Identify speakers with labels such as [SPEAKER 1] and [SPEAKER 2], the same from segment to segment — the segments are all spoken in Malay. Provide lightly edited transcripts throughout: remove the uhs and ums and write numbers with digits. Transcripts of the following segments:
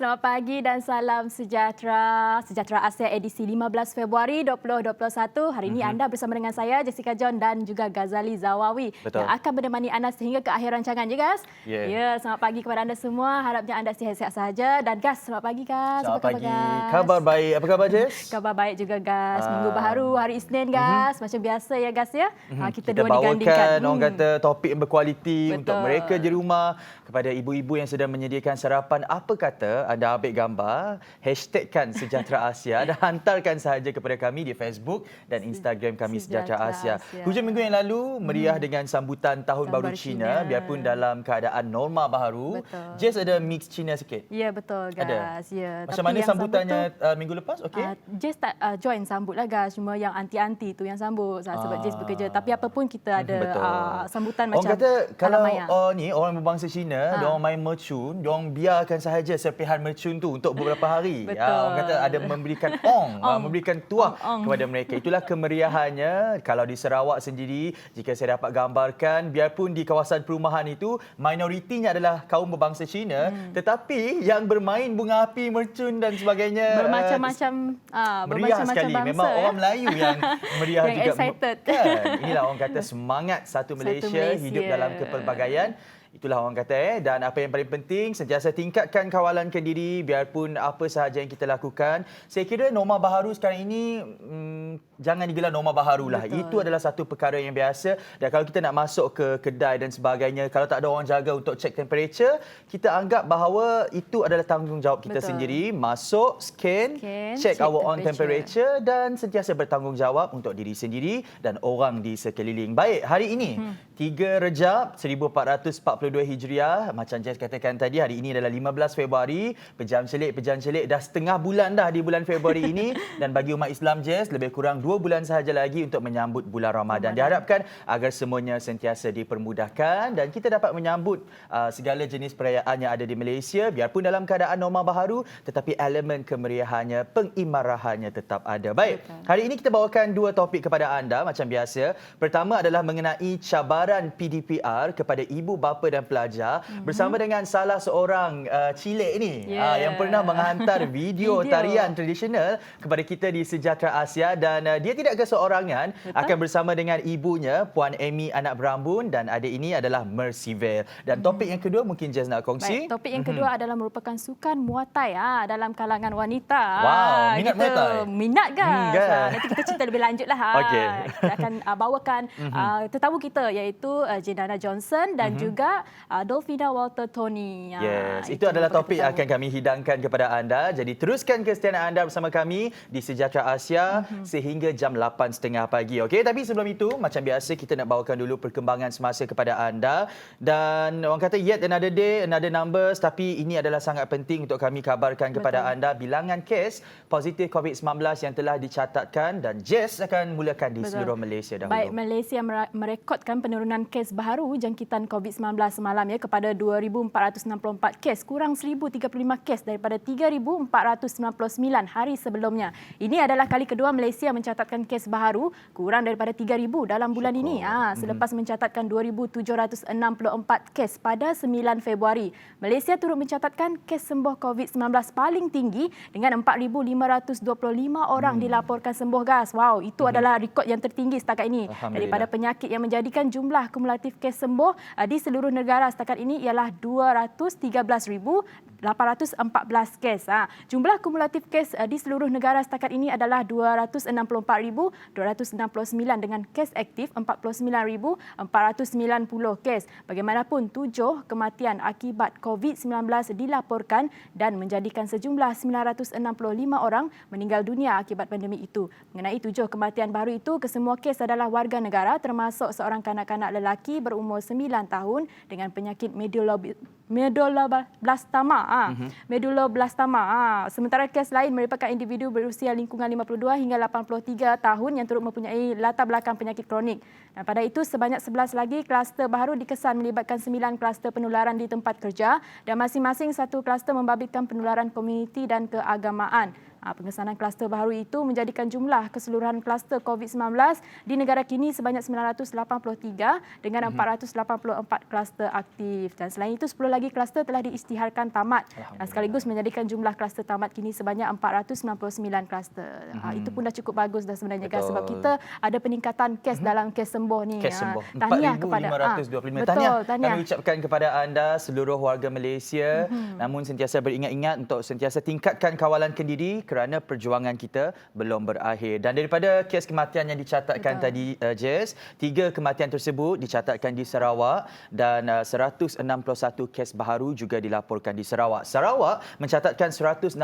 [SPEAKER 1] Selamat pagi dan salam sejahtera. Sejahtera Asia edisi 15 Februari 2021. Hari ini anda bersama dengan saya, Jessica John dan juga Ghazali Zawawi.
[SPEAKER 2] Betul.
[SPEAKER 1] Yang akan menemani anda sehingga ke akhir rancangan, ya guys? Ya, selamat pagi kepada anda semua. Harapnya anda sihat-sihat saja. Dan Gas, selamat pagi Gas.
[SPEAKER 2] Selamat pagi.
[SPEAKER 1] Gas?
[SPEAKER 2] Kabar baik. Apa khabar Jess?
[SPEAKER 1] Kabar baik juga Gas. Minggu baharu, hari Isnin Gas. Macam biasa ya Gas ya. Kita dua
[SPEAKER 2] bawakan
[SPEAKER 1] digandingkan.
[SPEAKER 2] orang kata topik yang berkualiti
[SPEAKER 1] Betul.
[SPEAKER 2] untuk mereka di rumah. Kepada ibu-ibu yang sedang menyediakan sarapan, apa kata anda ambil gambar, hashtagkan Sejahtera Asia dan hantarkan sahaja kepada kami di Facebook dan Instagram kami Sejahtera Asia. Hujung minggu yang lalu meriah dengan sambutan Tahun Baru Cina, biarpun dalam keadaan norma baharu.
[SPEAKER 1] Betul.
[SPEAKER 2] Jess ada mix Cina sikit.
[SPEAKER 1] Ya betul Gas.
[SPEAKER 2] Ada?
[SPEAKER 1] Ya.
[SPEAKER 2] Macam mana sambutannya minggu lepas? Okey.
[SPEAKER 1] Jess tak join sambut lah Gas. Cuma yang anti-anti tu yang sambut sebab Jess bekerja. Tapi apa pun kita ada sambutan
[SPEAKER 2] orang
[SPEAKER 1] macam
[SPEAKER 2] kata kalau
[SPEAKER 1] ni
[SPEAKER 2] orang berbangsa Cina, diorang main mercun, diorang biarkan sahaja serpihan mercun tu untuk beberapa hari. Orang kata ada memberikan memberikan tuah kepada mereka. Itulah kemeriahannya. Kalau di Sarawak sendiri, jika saya dapat gambarkan, biarpun di kawasan perumahan itu minoritinya adalah kaum berbangsa Cina, tetapi yang bermain bunga api, mercun dan sebagainya
[SPEAKER 1] bermacam-macam
[SPEAKER 2] meriah sekali.
[SPEAKER 1] bangsa,
[SPEAKER 2] memang orang Melayu yang meriah
[SPEAKER 1] yang
[SPEAKER 2] juga.
[SPEAKER 1] excited.
[SPEAKER 2] Kan? Inilah orang kata semangat satu Malaysia hidup dalam kepelbagaian. Itulah orang kata dan apa yang paling penting sentiasa tingkatkan kawalan ke diri biarpun apa sahaja yang kita lakukan. Saya kira norma baharu sekarang ini jangan digelar norma baharu lah. Itu adalah satu perkara yang biasa dan kalau kita nak masuk ke kedai dan sebagainya, kalau tak ada orang jaga untuk cek temperature, kita anggap bahawa itu adalah tanggungjawab kita sendiri. Masuk, scan, check our own temperature dan sentiasa bertanggungjawab untuk diri sendiri dan orang di sekeliling. Baik, hari ini 3 Rejab 1442 Hijriah. Macam Jess katakan tadi, hari ini adalah 15 Februari. Pejam celik dah setengah bulan dah di bulan Februari ini. Dan bagi umat Islam, Jess, lebih kurang 2 bulan sahaja lagi untuk menyambut bulan Ramadan. Diharapkan agar semuanya sentiasa dipermudahkan dan kita dapat menyambut segala jenis perayaan yang ada di Malaysia. Biarpun dalam keadaan norma baharu, tetapi elemen kemeriahannya, pengimarahannya tetap ada. Baik, hari ini kita bawakan 2 topik kepada anda macam biasa. Pertama adalah mengenai cabaran PDPR kepada ibu bapa dan pelajar bersama dengan salah seorang cilik ni yang pernah menghantar video tarian tradisional kepada kita di Sejahtera Asia dan dia tidak keseorangan. Akan bersama dengan ibunya Puan Amy Anak Berambun dan adik ini adalah Mercyvale. Dan topik yang kedua mungkin Jess nak kongsi.
[SPEAKER 1] Baik, topik yang kedua adalah merupakan sukan Muay Thai dalam kalangan wanita.
[SPEAKER 2] Wow, minat Muay Thai?
[SPEAKER 1] Minat Gas. Nanti kita cerita lebih lanjut lah. Kita akan bawakan tetamu kita iaitu Jenana Johnson dan juga Dolphina Walter Tony.
[SPEAKER 2] Yes, itu adalah topik yang akan kami hidangkan kepada anda. Jadi teruskan kesetiaan anda bersama kami di Sejahtera Asia sehingga jam 8.30 pagi. Okey, tapi sebelum itu macam biasa kita nak bawakan dulu perkembangan semasa kepada anda. Dan orang kata yet another day, another numbers, tapi ini adalah sangat penting untuk kami kabarkan kepada anda bilangan kes positif COVID-19 yang telah dicatatkan dan Jess akan mulakan di seluruh Malaysia dahulu.
[SPEAKER 1] Baik, Malaysia merekodkan penurunan kes baharu jangkitan COVID-19 semalam kepada 2,464 kes, kurang 1,035 kes daripada 3,499 hari sebelumnya. Ini adalah kali kedua Malaysia mencatatkan kes baharu kurang daripada 3,000 dalam bulan ini. Selepas mencatatkan 2,764 kes pada 9 Februari. Malaysia turut mencatatkan kes sembuh COVID-19 paling tinggi dengan 4,525 orang dilaporkan sembuh Gas. Wow, itu adalah rekod yang tertinggi setakat ini daripada penyakit yang menjadikan jumlah kumulatif kes sembuh di seluruh negara setakat ini ialah 213,814 kes. Jumlah kumulatif kes di seluruh negara setakat ini adalah 264,269 dengan kes aktif 49,490 kes. Bagaimanapun 7 kematian akibat COVID-19 dilaporkan dan menjadikan sejumlah 965 orang meninggal dunia akibat pandemik itu. Mengenai 7 kematian baru itu, kesemua kes adalah warga negara termasuk seorang kanak-kanak lelaki berumur 9 tahun dengan penyakit meduloblastoma. Sementara kes lain merupakan individu berusia lingkungan 52 hingga 83 tahun yang turut mempunyai latar belakang penyakit kronik. Dan pada itu sebanyak 11 lagi kluster baru dikesan melibatkan 9 kluster penularan di tempat kerja dan masing-masing satu kluster membabitkan penularan komuniti dan keagamaan. Pengesanan kluster baharu itu menjadikan jumlah keseluruhan kluster COVID-19 di negara kini sebanyak 983 dengan 484 kluster aktif. Dan selain itu 10 lagi kluster telah diisytiharkan tamat. Dan sekaligus menjadikan jumlah kluster tamat kini sebanyak 499 kluster. Itu pun dah cukup bagus dah sebenarnya, guys, sebab kita ada peningkatan kes dalam kes sembuh ni.
[SPEAKER 2] Kes sembuh.
[SPEAKER 1] Tahniah kepada
[SPEAKER 2] 4,525.
[SPEAKER 1] betul,
[SPEAKER 2] Tahniah. Kami ucapkan kepada anda seluruh warga Malaysia. Namun sentiasa beringat-ingat untuk sentiasa tingkatkan kawalan kendiri kerana perjuangan kita belum berakhir. Dan daripada kes kematian yang dicatatkan tadi, Jess, 3 kematian tersebut dicatatkan di Sarawak dan 161 kes baharu juga dilaporkan di Sarawak. Sarawak mencatatkan 161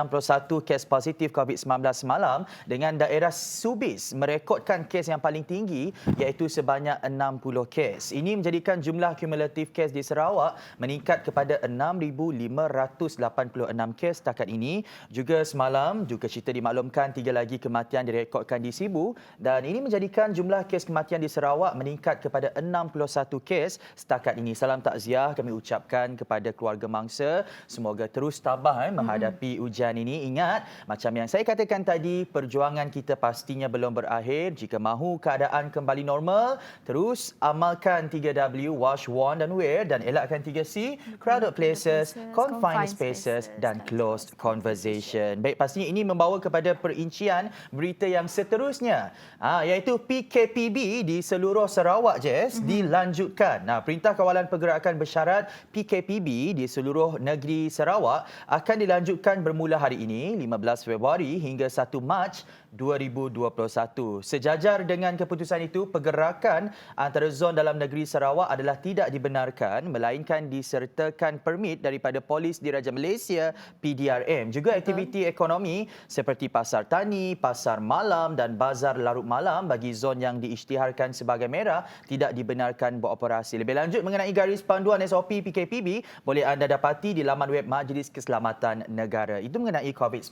[SPEAKER 2] kes positif COVID-19 semalam dengan daerah Subis merekodkan kes yang paling tinggi iaitu sebanyak 60 kes. Ini menjadikan jumlah kumulatif kes di Sarawak meningkat kepada 6,586 kes setakat ini. Juga semalam juga kita dimaklumkan 3 lagi kematian direkodkan di Sibu dan ini menjadikan jumlah kes kematian di Sarawak meningkat kepada 61 kes setakat ini. Salam takziah kami ucapkan kepada keluarga mangsa. Semoga terus tabah menghadapi ujian ini. Ingat, macam yang saya katakan tadi, perjuangan kita pastinya belum berakhir. Jika mahu keadaan kembali normal, terus amalkan 3W, wash, warn dan wear, dan elakkan 3C, crowded places, confined spaces dan closed conversation. Baik, pastinya ini membawa kepada perincian berita yang seterusnya, iaitu PKPB di seluruh Sarawak, Jess, dilanjutkan. Perintah Kawalan Pergerakan bersyarat PKPB di seluruh negeri Sarawak akan dilanjutkan bermula hari ini, 15 Februari hingga 1 Mac 2021. Sejajar dengan keputusan itu, pergerakan antara zon dalam negeri Sarawak adalah tidak dibenarkan melainkan disertakan permit daripada Polis Diraja Malaysia PDRM. Juga aktiviti ekonomi seperti pasar tani, pasar malam dan bazar larut malam bagi zon yang diisytiharkan sebagai merah tidak dibenarkan beroperasi. Lebih lanjut mengenai garis panduan SOP PKPB boleh anda dapati di laman web Majlis Keselamatan Negara. Itu mengenai COVID-19.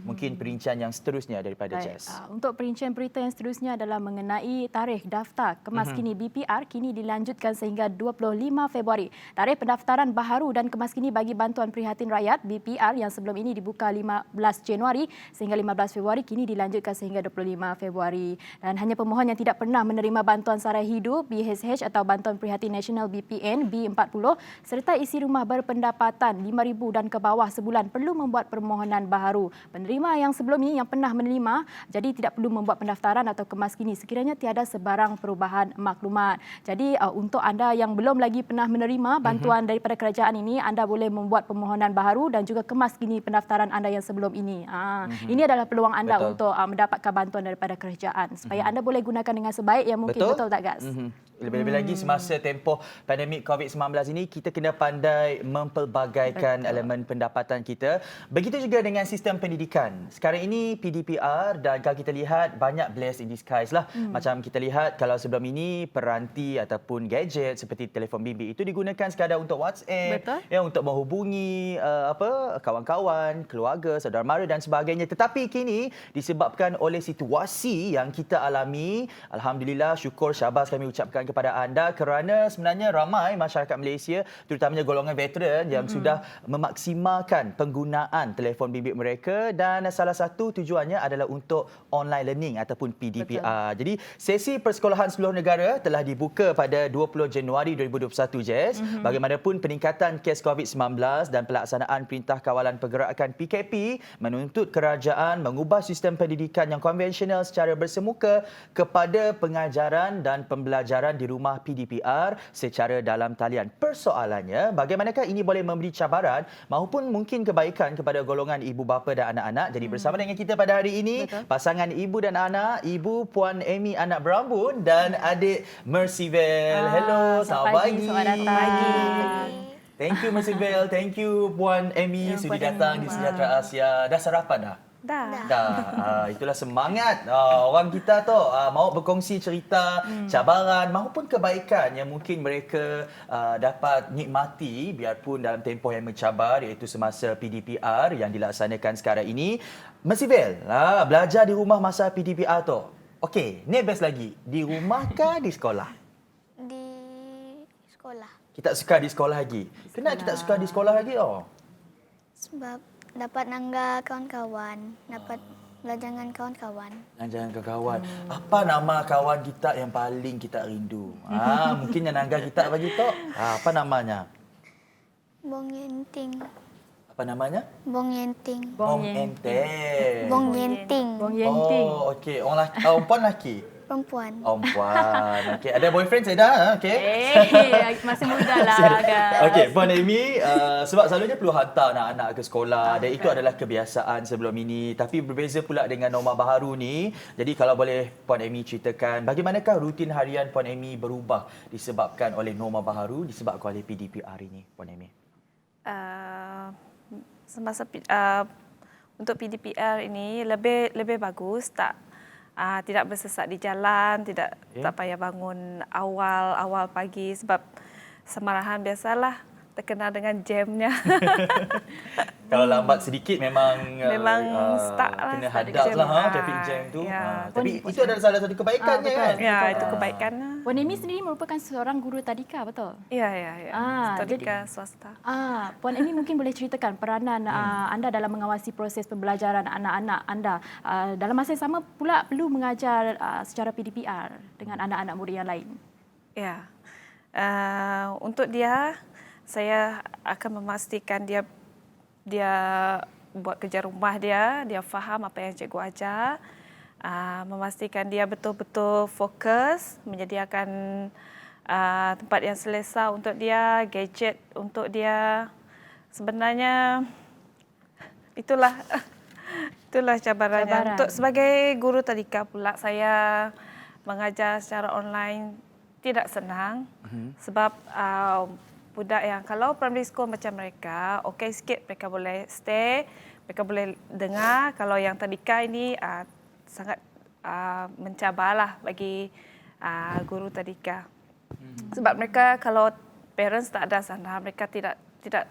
[SPEAKER 2] Mungkin perincian yang seterusnya daripada Jess.
[SPEAKER 1] Untuk perincian berita yang seterusnya adalah mengenai tarikh daftar kemaskini BPR kini dilanjutkan sehingga 25 Februari. Tarikh pendaftaran baharu dan kemaskini bagi bantuan prihatin rakyat BPR yang sebelum ini dibuka 15 Januari sehingga 15 Februari kini dilanjutkan sehingga 25 Februari. Dan hanya pemohon yang tidak pernah menerima bantuan sara hidup BHH atau bantuan prihatin nasional BPN B40 serta isi rumah berpendapatan 5,000 dan ke bawah sebulan perlu membuat permohonan baharu. Penerima yang sebelum ini yang pernah menerima jadi tidak perlu membuat pendaftaran atau kemaskini sekiranya tiada sebarang perubahan maklumat. Jadi untuk anda yang belum lagi pernah menerima bantuan daripada kerajaan ini, anda boleh membuat permohonan baharu dan juga kemaskini pendaftaran anda yang sebelum ini. Ini adalah peluang anda untuk mendapatkan bantuan daripada kerajaan supaya anda boleh gunakan dengan sebaik yang mungkin. Betul tak, guys?
[SPEAKER 2] Lebih-lebih lagi semasa tempoh pandemik COVID-19 ini, kita kena pandai mempelbagaikan elemen pendapatan kita. Begitu juga dengan sistem pendidikan. Sekarang ini PDPR dan kalau kita lihat banyak bless in disguise lah. Macam kita lihat kalau sebelum ini peranti ataupun gadget seperti telefon bimbit itu digunakan sekadar untuk WhatsApp, untuk menghubungi kawan-kawan, keluarga, saudara mara dan sebagainya. Tetapi kini disebabkan oleh situasi yang kita alami, alhamdulillah, syukur, syabas kami ucapkan kepada anda kerana sebenarnya ramai masyarakat Malaysia terutamanya golongan veteran yang sudah memaksimalkan penggunaan telefon bimbit mereka dan salah satu tujuannya adalah untuk online learning ataupun PDPR. Jadi sesi persekolahan seluruh negara telah dibuka pada 20 Januari 2021, Jess. Bagaimanapun peningkatan kes COVID-19 dan pelaksanaan Perintah Kawalan Pergerakan PKP menuntut kerajaan mengubah sistem pendidikan yang konvensional secara bersemuka kepada pengajaran dan pembelajaran di rumah PDPR secara dalam talian. Persoalannya, bagaimanakah ini boleh memberi cabaran maupun mungkin kebaikan kepada golongan ibu bapa dan anak-anak. Jadi bersama dengan kita pada hari ini, pasangan ibu dan anak, Ibu Puan Amy anak berambun dan adik Mercyville. Hello, selamat pagi.
[SPEAKER 1] Selamat datang.
[SPEAKER 2] Thank you Mercyville, thank you Puan Amy sudi datang di Sejahtera Asia. Dah sarapan dah? Dah. Itulah semangat orang kita tu mahu berkongsi cerita cabaran maupun kebaikan yang mungkin mereka dapat nikmati biarpun dalam tempoh yang mencabar iaitu semasa PDPR yang dilaksanakan sekarang ini. Mercyville, belajar di rumah masa PDPR tu. Okey, ni best lagi. Di rumah ke di sekolah?
[SPEAKER 3] Di sekolah.
[SPEAKER 2] Kita suka di sekolah lagi. Kenapa kita suka di sekolah lagi?
[SPEAKER 3] Sebab dapat nangga kawan-kawan, dapat belajar dengan kawan-kawan.
[SPEAKER 2] Jangan kawan. Apa nama kawan kita yang paling kita rindu? Mungkin yang Nangga kita bagi tahu. Apa namanya?
[SPEAKER 3] Bong Yenting.
[SPEAKER 2] Apa namanya?
[SPEAKER 3] Bong Yenting.
[SPEAKER 2] Bong Enteng.
[SPEAKER 3] Bong Yenting.
[SPEAKER 1] Bong Yenting.
[SPEAKER 2] Oh, okey. Orang laki, perempuan laki?
[SPEAKER 3] Perempuan.
[SPEAKER 2] Perempuan. Okey. Ada boyfriend saya dah? Okey.
[SPEAKER 1] Masih muda lah, guys.
[SPEAKER 2] Okey, Puan Amy, sebab selalunya perlu hantar anak-anak ke sekolah dan itu adalah kebiasaan sebelum ini. Tapi berbeza pula dengan norma baharu ni. Jadi kalau boleh Puan Amy ceritakan bagaimanakah rutin harian Puan Amy berubah disebabkan oleh norma baharu, disebabkan oleh PDPR ini, Puan Amy?
[SPEAKER 4] Semasa untuk PDPR ini lebih bagus, tidak bersesat di jalan, tak payah bangun awal pagi sebab semarahan biasalah terkenal dengan jamnya.
[SPEAKER 2] Kalau lambat sedikit memang
[SPEAKER 4] stuck lah,
[SPEAKER 2] kena
[SPEAKER 4] stuck di
[SPEAKER 2] hadap
[SPEAKER 4] jam.
[SPEAKER 2] lah traffic jam tu.
[SPEAKER 4] Ya.
[SPEAKER 2] Tapi itu adalah salah satu kebaikannya
[SPEAKER 1] betul.
[SPEAKER 2] kan?
[SPEAKER 4] Ya, itu kebaikannya.
[SPEAKER 1] Puan Amy sendiri merupakan seorang guru tadika, betul?
[SPEAKER 4] Ya.
[SPEAKER 1] jadi-
[SPEAKER 4] Tadika swasta.
[SPEAKER 1] Puan Amy mungkin boleh ceritakan peranan anda dalam mengawasi proses pembelajaran anak-anak anda. Dalam masa yang sama pula perlu mengajar secara PDPR dengan anak-anak murid yang lain.
[SPEAKER 4] Ya. Untuk dia, saya akan memastikan dia buat kerja rumah dia faham apa yang cikgu ajar, memastikan dia betul-betul fokus, menyediakan tempat yang selesa untuk dia, gadget untuk dia. Sebenarnya itulah cabarannya. Untuk sebagai guru tadika pula, saya mengajar secara online tidak senang sebab budak yang kalau primary school macam mereka, okey sikit mereka boleh stay, mereka boleh dengar. Kalau yang tadika ini sangat mencabarlah bagi guru tadika. Sebab mereka kalau parents tak ada sana, mereka tidak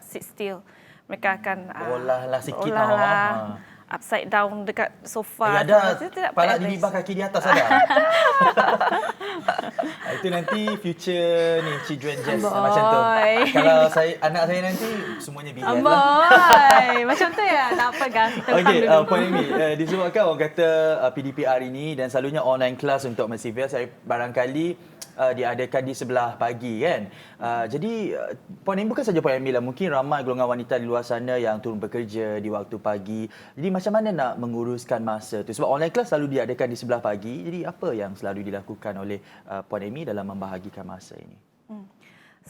[SPEAKER 4] sit still. Mereka akan
[SPEAKER 2] Olahlah sikit
[SPEAKER 4] upside down dekat sofa.
[SPEAKER 2] Ada
[SPEAKER 4] Tidak
[SPEAKER 2] kepala
[SPEAKER 4] balance.
[SPEAKER 2] di bawah, kaki di atas ada. Itu nanti future ni children jazz macam tu. Kalau anak saya nanti semuanya bilion lah.
[SPEAKER 1] Amboi, macam tu ya. Tak apa guys, kita faham
[SPEAKER 2] Okey,
[SPEAKER 1] dulu.
[SPEAKER 2] Puan Amy, disebabkan orang kata PDPR ini dan selalunya online class untuk Mercyville, saya barangkali diadakan di sebelah pagi kan. Jadi Puan Amy, bukan saja Puan Amy lah, mungkin ramai golongan wanita di luar sana yang turun bekerja di waktu pagi. Jadi macam mana nak menguruskan masa tu? Sebab online class selalu diadakan di sebelah pagi. Jadi apa yang selalu dilakukan oleh Puan Amy dalam membahagikan masa ini?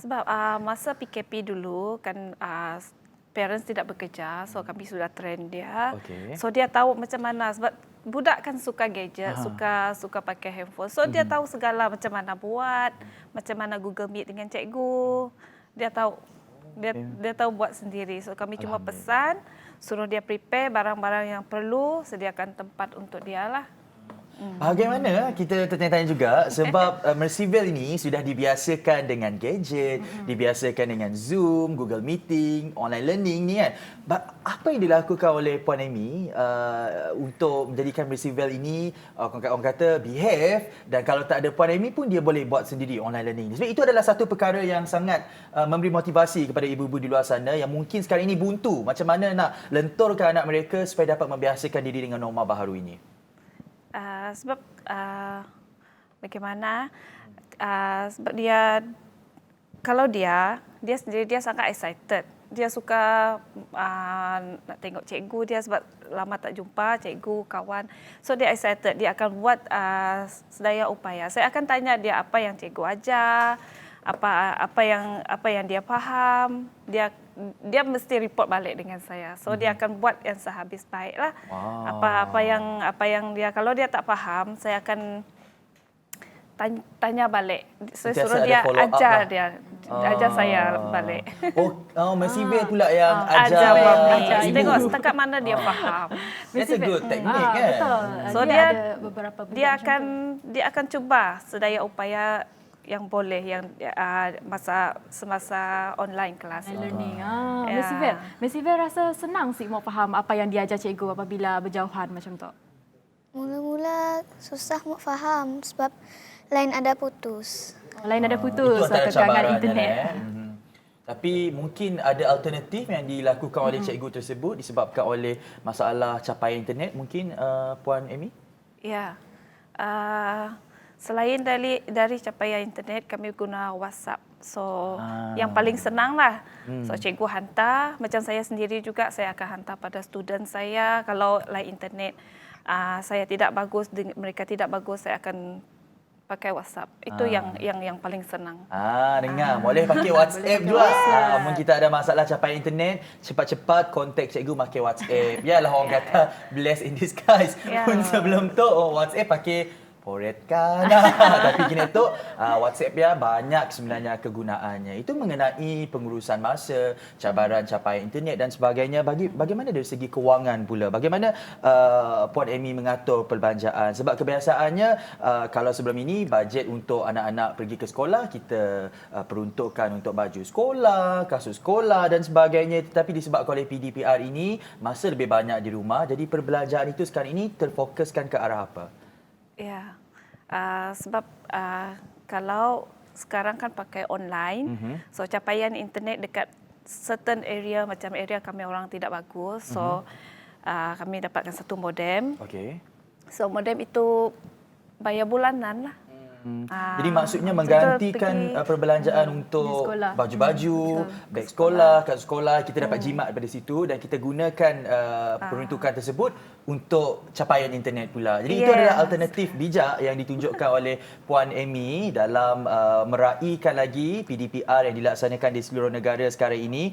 [SPEAKER 4] Sebab masa PKP dulu kan parents tidak bekerja, so kami sudah train dia.
[SPEAKER 2] Okey.
[SPEAKER 4] So dia tahu macam mana sebab budak kan suka gadget, suka pakai handphone. So dia tahu segala macam mana buat, macam mana Google Meet dengan cikgu. Dia tahu dia tahu buat sendiri. So kami cuma pesan, suruh dia prepare barang-barang yang perlu, sediakan tempat untuk dia lah.
[SPEAKER 2] Bagaimana kita tertanya-tanya juga sebab Mercyville ini sudah dibiasakan dengan gadget, dibiasakan dengan Zoom, Google Meeting, online learning ni kan. Apa yang dilakukan oleh Puan Amy untuk menjadikan Mercyville ini orang kata behave, dan kalau tak ada Puan Amy pun dia boleh buat sendiri online learning. Sebab itu adalah satu perkara yang sangat memberi motivasi kepada ibu-ibu di luar sana yang mungkin sekarang ini buntu macam mana nak lenturkan anak mereka supaya dapat membiasakan diri dengan norma baharu ini.
[SPEAKER 4] Sebab bagaimana sebab dia sendiri dia sangat excited. Dia suka nak tengok cikgu dia sebab lama tak jumpa cikgu, kawan. So dia excited, dia akan buat sedaya upaya. Saya akan tanya dia apa yang cikgu ajar, apa yang dia faham. Dia mesti report balik dengan saya. So dia akan buat yang sehabis baiklah. Apa yang dia, kalau dia tak faham, saya akan tanya balik. Saya suruh dia ajar ajar saya balik.
[SPEAKER 2] Mercyville pula yang ajar ibu.
[SPEAKER 4] Tengok setakat mana dia faham.
[SPEAKER 2] That's a good technique kan.
[SPEAKER 1] Betul.
[SPEAKER 4] So
[SPEAKER 1] dia ada beberapa
[SPEAKER 4] dia akan cuba sedaya upaya yang boleh yang semasa online kelas
[SPEAKER 1] learning.
[SPEAKER 4] Ya.
[SPEAKER 1] Mercyville rasa senang sih mau faham apa yang diajar cikgu apabila berjauhan macam tu.
[SPEAKER 3] Mula-mula susah mau faham sebab lain ada putus.
[SPEAKER 1] Lain ada putus
[SPEAKER 2] Itu antara
[SPEAKER 1] kekangan
[SPEAKER 2] cabarannya,
[SPEAKER 1] internet.
[SPEAKER 2] Tapi mungkin ada alternatif yang dilakukan oleh cikgu tersebut disebabkan oleh masalah capaian internet mungkin Puan Amy?
[SPEAKER 4] Ya. Selain dari capaian internet, kami guna WhatsApp. So, yang paling senang lah. So, cikgu hantar. Macam saya sendiri juga, saya akan hantar pada student saya. Kalau line internet saya tidak bagus, mereka tidak bagus, saya akan pakai WhatsApp. Itu yang paling senang.
[SPEAKER 2] Dengar. Boleh pakai WhatsApp juga. Mungkin kita ada masalah capaian internet, cepat-cepat kontak cikgu pakai WhatsApp. Yalah orang kata bless in disguise. Pun sebelum tu WhatsApp pakai poret kan. Tapi kini tu WhatsApp ya banyak sebenarnya kegunaannya. Itu mengenai pengurusan masa, cabaran capaian internet dan sebagainya. Bagaimana dari segi kewangan pula? Bagaimana Puan Amy mengatur perbelanjaan? Sebab kebiasaannya kalau sebelum ini bajet untuk anak-anak pergi ke sekolah kita peruntukkan untuk baju sekolah, kasut sekolah dan sebagainya. Tetapi disebabkan oleh PDPR ini masa lebih banyak di rumah. Jadi perbelanjaan itu sekarang ini terfokuskan ke arah apa?
[SPEAKER 4] Ya, sebab kalau sekarang kan pakai online, so capaian internet dekat certain area macam area kami orang tidak bagus, so kami dapatkan satu modem.
[SPEAKER 2] Okey.
[SPEAKER 4] So modem itu bayar bulanan lah.
[SPEAKER 2] Jadi maksudnya menggantikan perbelanjaan untuk baju-baju, beg sekolah, kasut sekolah, kita dapat jimat daripada situ dan kita gunakan peruntukan tersebut untuk capaian internet pula. Jadi itu adalah alternatif bijak yang ditunjukkan oleh Puan Amy dalam meraihkan lagi PDPR yang dilaksanakan di seluruh negara sekarang ini.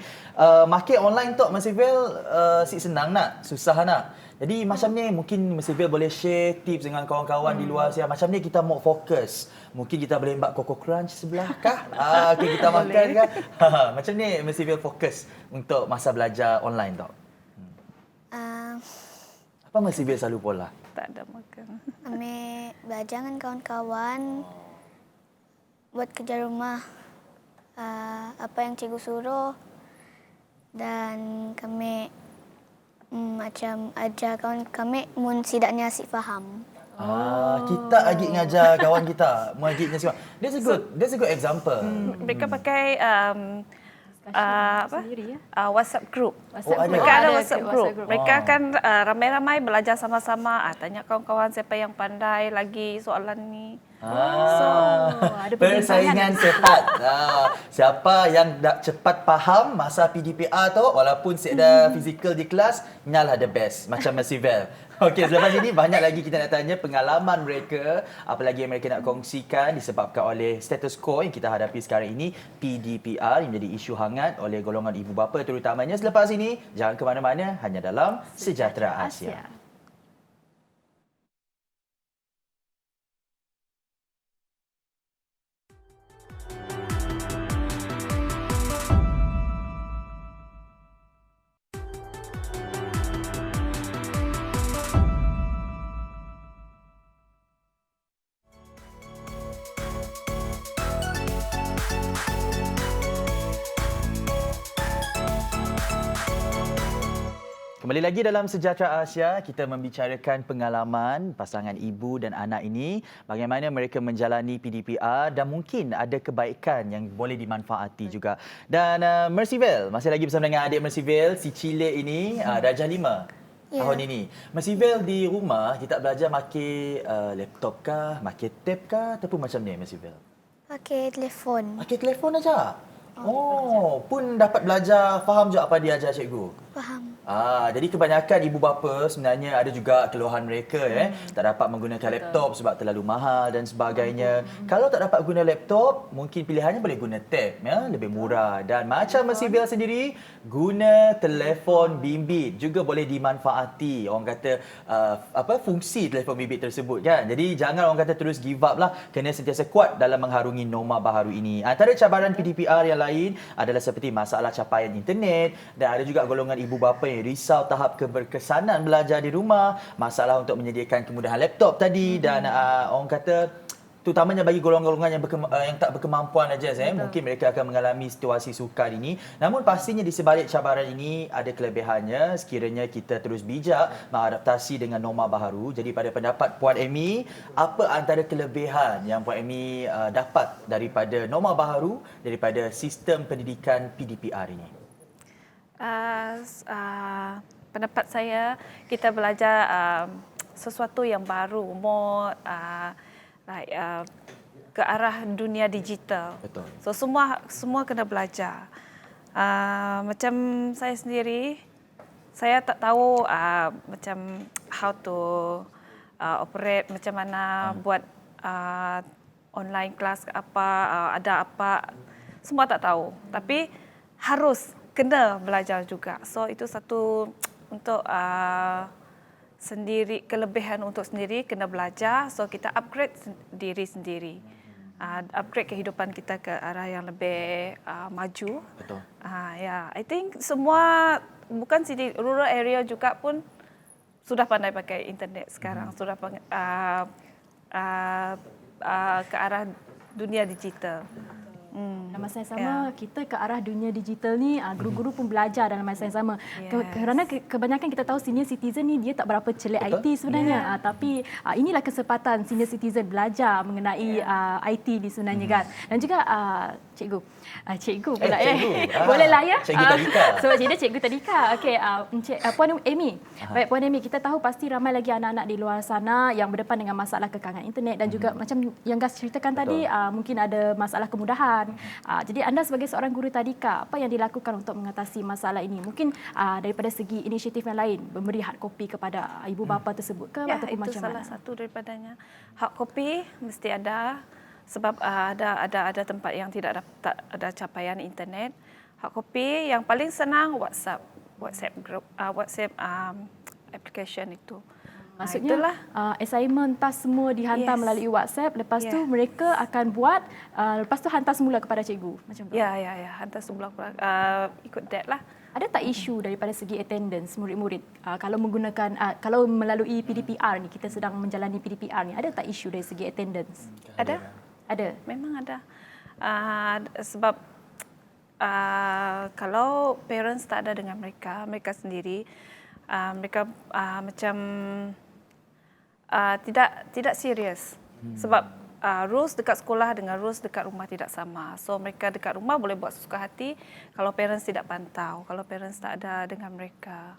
[SPEAKER 2] Market online tu Mas Ifel senang nak, susah nak. Jadi macam ni mungkin Mas Ifel boleh share tips dengan kawan-kawan di luar sana. Macam ni kita mau fokus. Mungkin kita boleh buat Coco Crunch sebelah kah? Okay, kita makan kan? Macam ni Mas Ifel fokus untuk masa belajar online tau. Apa Mas Ifel selalu pola?
[SPEAKER 4] Tak ada makan.
[SPEAKER 3] Kami belajar dengan kawan-kawan, buat kerja rumah, apa yang cikgu suruh, dan kami macam ajar kawan kami mun sidaknya asyik faham.
[SPEAKER 2] Kita lagi ngajar kawan kita, lagi ngajar. That's a good example.
[SPEAKER 4] Mereka pakai WhatsApp group.
[SPEAKER 2] ada.
[SPEAKER 4] Mereka ada WhatsApp group. Mereka akan ramai-ramai belajar sama-sama. Tanya kawan-kawan siapa yang pandai lagi soalan ni.
[SPEAKER 1] Ada
[SPEAKER 2] persaingan sehat. Siapa yang cepat faham masa PDPR tu walaupun ada fizikal di kelas, nyalah the best macam Mas Ifel. Okey, selepas ini banyak lagi kita nak tanya pengalaman mereka, apa lagi yang mereka nak kongsikan disebabkan oleh status quo yang kita hadapi sekarang ini, PDPR yang menjadi isu hangat oleh golongan ibu bapa terutamanya. Selepas ini, jangan ke mana-mana, hanya dalam Sejahtera Asia. Kembali lagi dalam Sejahtera Asia, kita membicarakan pengalaman pasangan ibu dan anak ini, bagaimana mereka menjalani PDPR dan mungkin ada kebaikan yang boleh dimanfaati juga. Dan Mercyville, masih lagi bersama dengan adik Mercyville, si Cile ini darjah 5 tahun ini. Mercyville di rumah, kita belajar pakai laptop kah, pakai tab kah ataupun macam ni Mercyville?
[SPEAKER 3] Pakai telefon.
[SPEAKER 2] Pakai telefon aja. Pun dapat belajar, faham je apa dia ajar cikgu?
[SPEAKER 3] Faham.
[SPEAKER 2] Jadi kebanyakan ibu bapa sebenarnya ada juga keluhan mereka tak dapat menggunakan laptop sebab terlalu mahal dan sebagainya. Kalau tak dapat guna laptop, mungkin pilihannya boleh guna tab lebih murah. Dan macam Mercyville sendiri, guna telefon bimbit juga boleh dimanfaati. Orang kata fungsi telefon bimbit tersebut kan. Jadi jangan orang kata terus give up lah, kena sentiasa kuat dalam mengharungi norma baharu ini. Antara cabaran PDPR yang lain adalah seperti masalah capaian internet dan ada juga golongan ibu bapa yang risau tahap keberkesanan belajar di rumah, masalah untuk menyediakan kemudahan laptop tadi dan orang kata terutamanya bagi golongan-golongan yang tak berkemampuan aja, mungkin mereka akan mengalami situasi sukar ini. Namun pastinya di sebalik cabaran ini ada kelebihannya sekiranya kita terus bijak mengadaptasi dengan norma baharu. Jadi pada pendapat Puan Amy, apa antara kelebihan yang Puan Amy dapat daripada norma baharu daripada sistem pendidikan PDPR ini?
[SPEAKER 4] Pendapat saya, kita belajar sesuatu yang baru, more ke arah dunia digital.
[SPEAKER 2] Betul.
[SPEAKER 4] So semua kena belajar. Macam saya sendiri, saya tak tahu macam how to operate, macam mana buat online class ke apa, ada apa, semua tak tahu. Tapi harus kena belajar juga. So itu satu untuk sendiri, kelebihan untuk sendiri, kena belajar. So kita upgrade diri sendiri. Upgrade kehidupan kita ke arah yang lebih maju.
[SPEAKER 2] Betul.
[SPEAKER 4] I think semua, bukan sini, rural area juga pun sudah pandai pakai internet sekarang. Sudah ke arah dunia digital.
[SPEAKER 1] Dalam masa yang sama, kita ke arah dunia digital ni, guru-guru pun belajar dalam masa yang sama. Kerana kebanyakan kita tahu senior citizen ni dia tak berapa celik IT sebenarnya. Tapi inilah kesempatan senior citizen belajar mengenai IT ni sebenarnya kan. Dan juga cikgu pula boleh lah ya.
[SPEAKER 2] Cikgu Tadika.
[SPEAKER 1] Sebab dia cikgu Tadika. Okey, Puan Amy. Baik Puan Amy, kita tahu pasti ramai lagi anak-anak di luar sana yang berdepan dengan masalah kekangan internet dan juga macam yang Gas ceritakan tadi, mungkin ada masalah kemudahan. Jadi anda sebagai seorang guru tadika, apa yang dilakukan untuk mengatasi masalah ini? Mungkin daripada segi inisiatif yang lain, memberi hard copy kepada ibu bapa tersebut ke ataupun
[SPEAKER 4] itu
[SPEAKER 1] macam
[SPEAKER 4] salah
[SPEAKER 1] mana?
[SPEAKER 4] satu daripadanya. Hard copy mesti ada, sebab ada tempat yang tidak ada capaian internet. Hard copy yang paling senang WhatsApp group, WhatsApp application itu.
[SPEAKER 1] Maksudnya assignment task semua dihantar melalui WhatsApp, lepas tu mereka akan buat, lepas tu hantar semula kepada cikgu macam tu.
[SPEAKER 4] Ya, hantar semula ikut that lah.
[SPEAKER 1] Ada tak isu daripada segi attendance murid-murid kalau menggunakan kalau melalui PDPR ni, kita sedang menjalani PDPR ni, ada tak isu dari segi attendance? Ada.
[SPEAKER 4] Memang ada. Sebab kalau parents tak ada dengan mereka sendiri, mereka macam tidak serius. Sebab rules dekat sekolah dengan rules dekat rumah tidak sama. So mereka dekat rumah boleh buat sesuka hati kalau parents tidak pantau, kalau parents tak ada dengan mereka.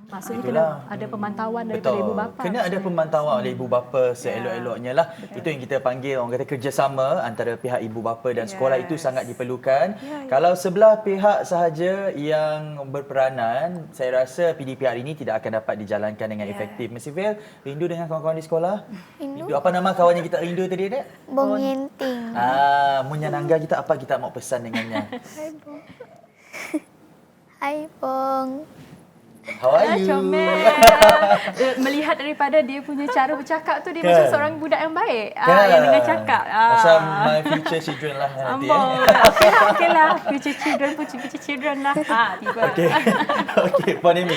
[SPEAKER 1] Maksudnya kena ada pemantauan daripada ibu bapa.
[SPEAKER 2] Kena ada pemantauan oleh ibu bapa seelok-eloknya lah. Itu yang kita panggil orang kata kerjasama antara pihak ibu bapa dan sekolah itu sangat diperlukan. Kalau sebelah pihak sahaja yang berperanan, saya rasa PDPR ini tidak akan dapat dijalankan dengan efektif. Mesti Vel, rindu dengan kawan-kawan di sekolah? Rindu. Apa nama kawan yang kita rindu tadi, Dek?
[SPEAKER 3] Bong Yenting.
[SPEAKER 2] Munyanangga kita apa kita mau pesan dengannya?
[SPEAKER 3] Hai Bong. Hai Bong.
[SPEAKER 2] How are you?
[SPEAKER 1] Comel. Melihat daripada dia punya cara bercakap tu, dia macam seorang budak yang baik. Yang dengan cakap.
[SPEAKER 2] Macam my future children lah nanti.
[SPEAKER 1] Okeylah. Future children lah. Tiba.
[SPEAKER 2] Okey, Puan Amy.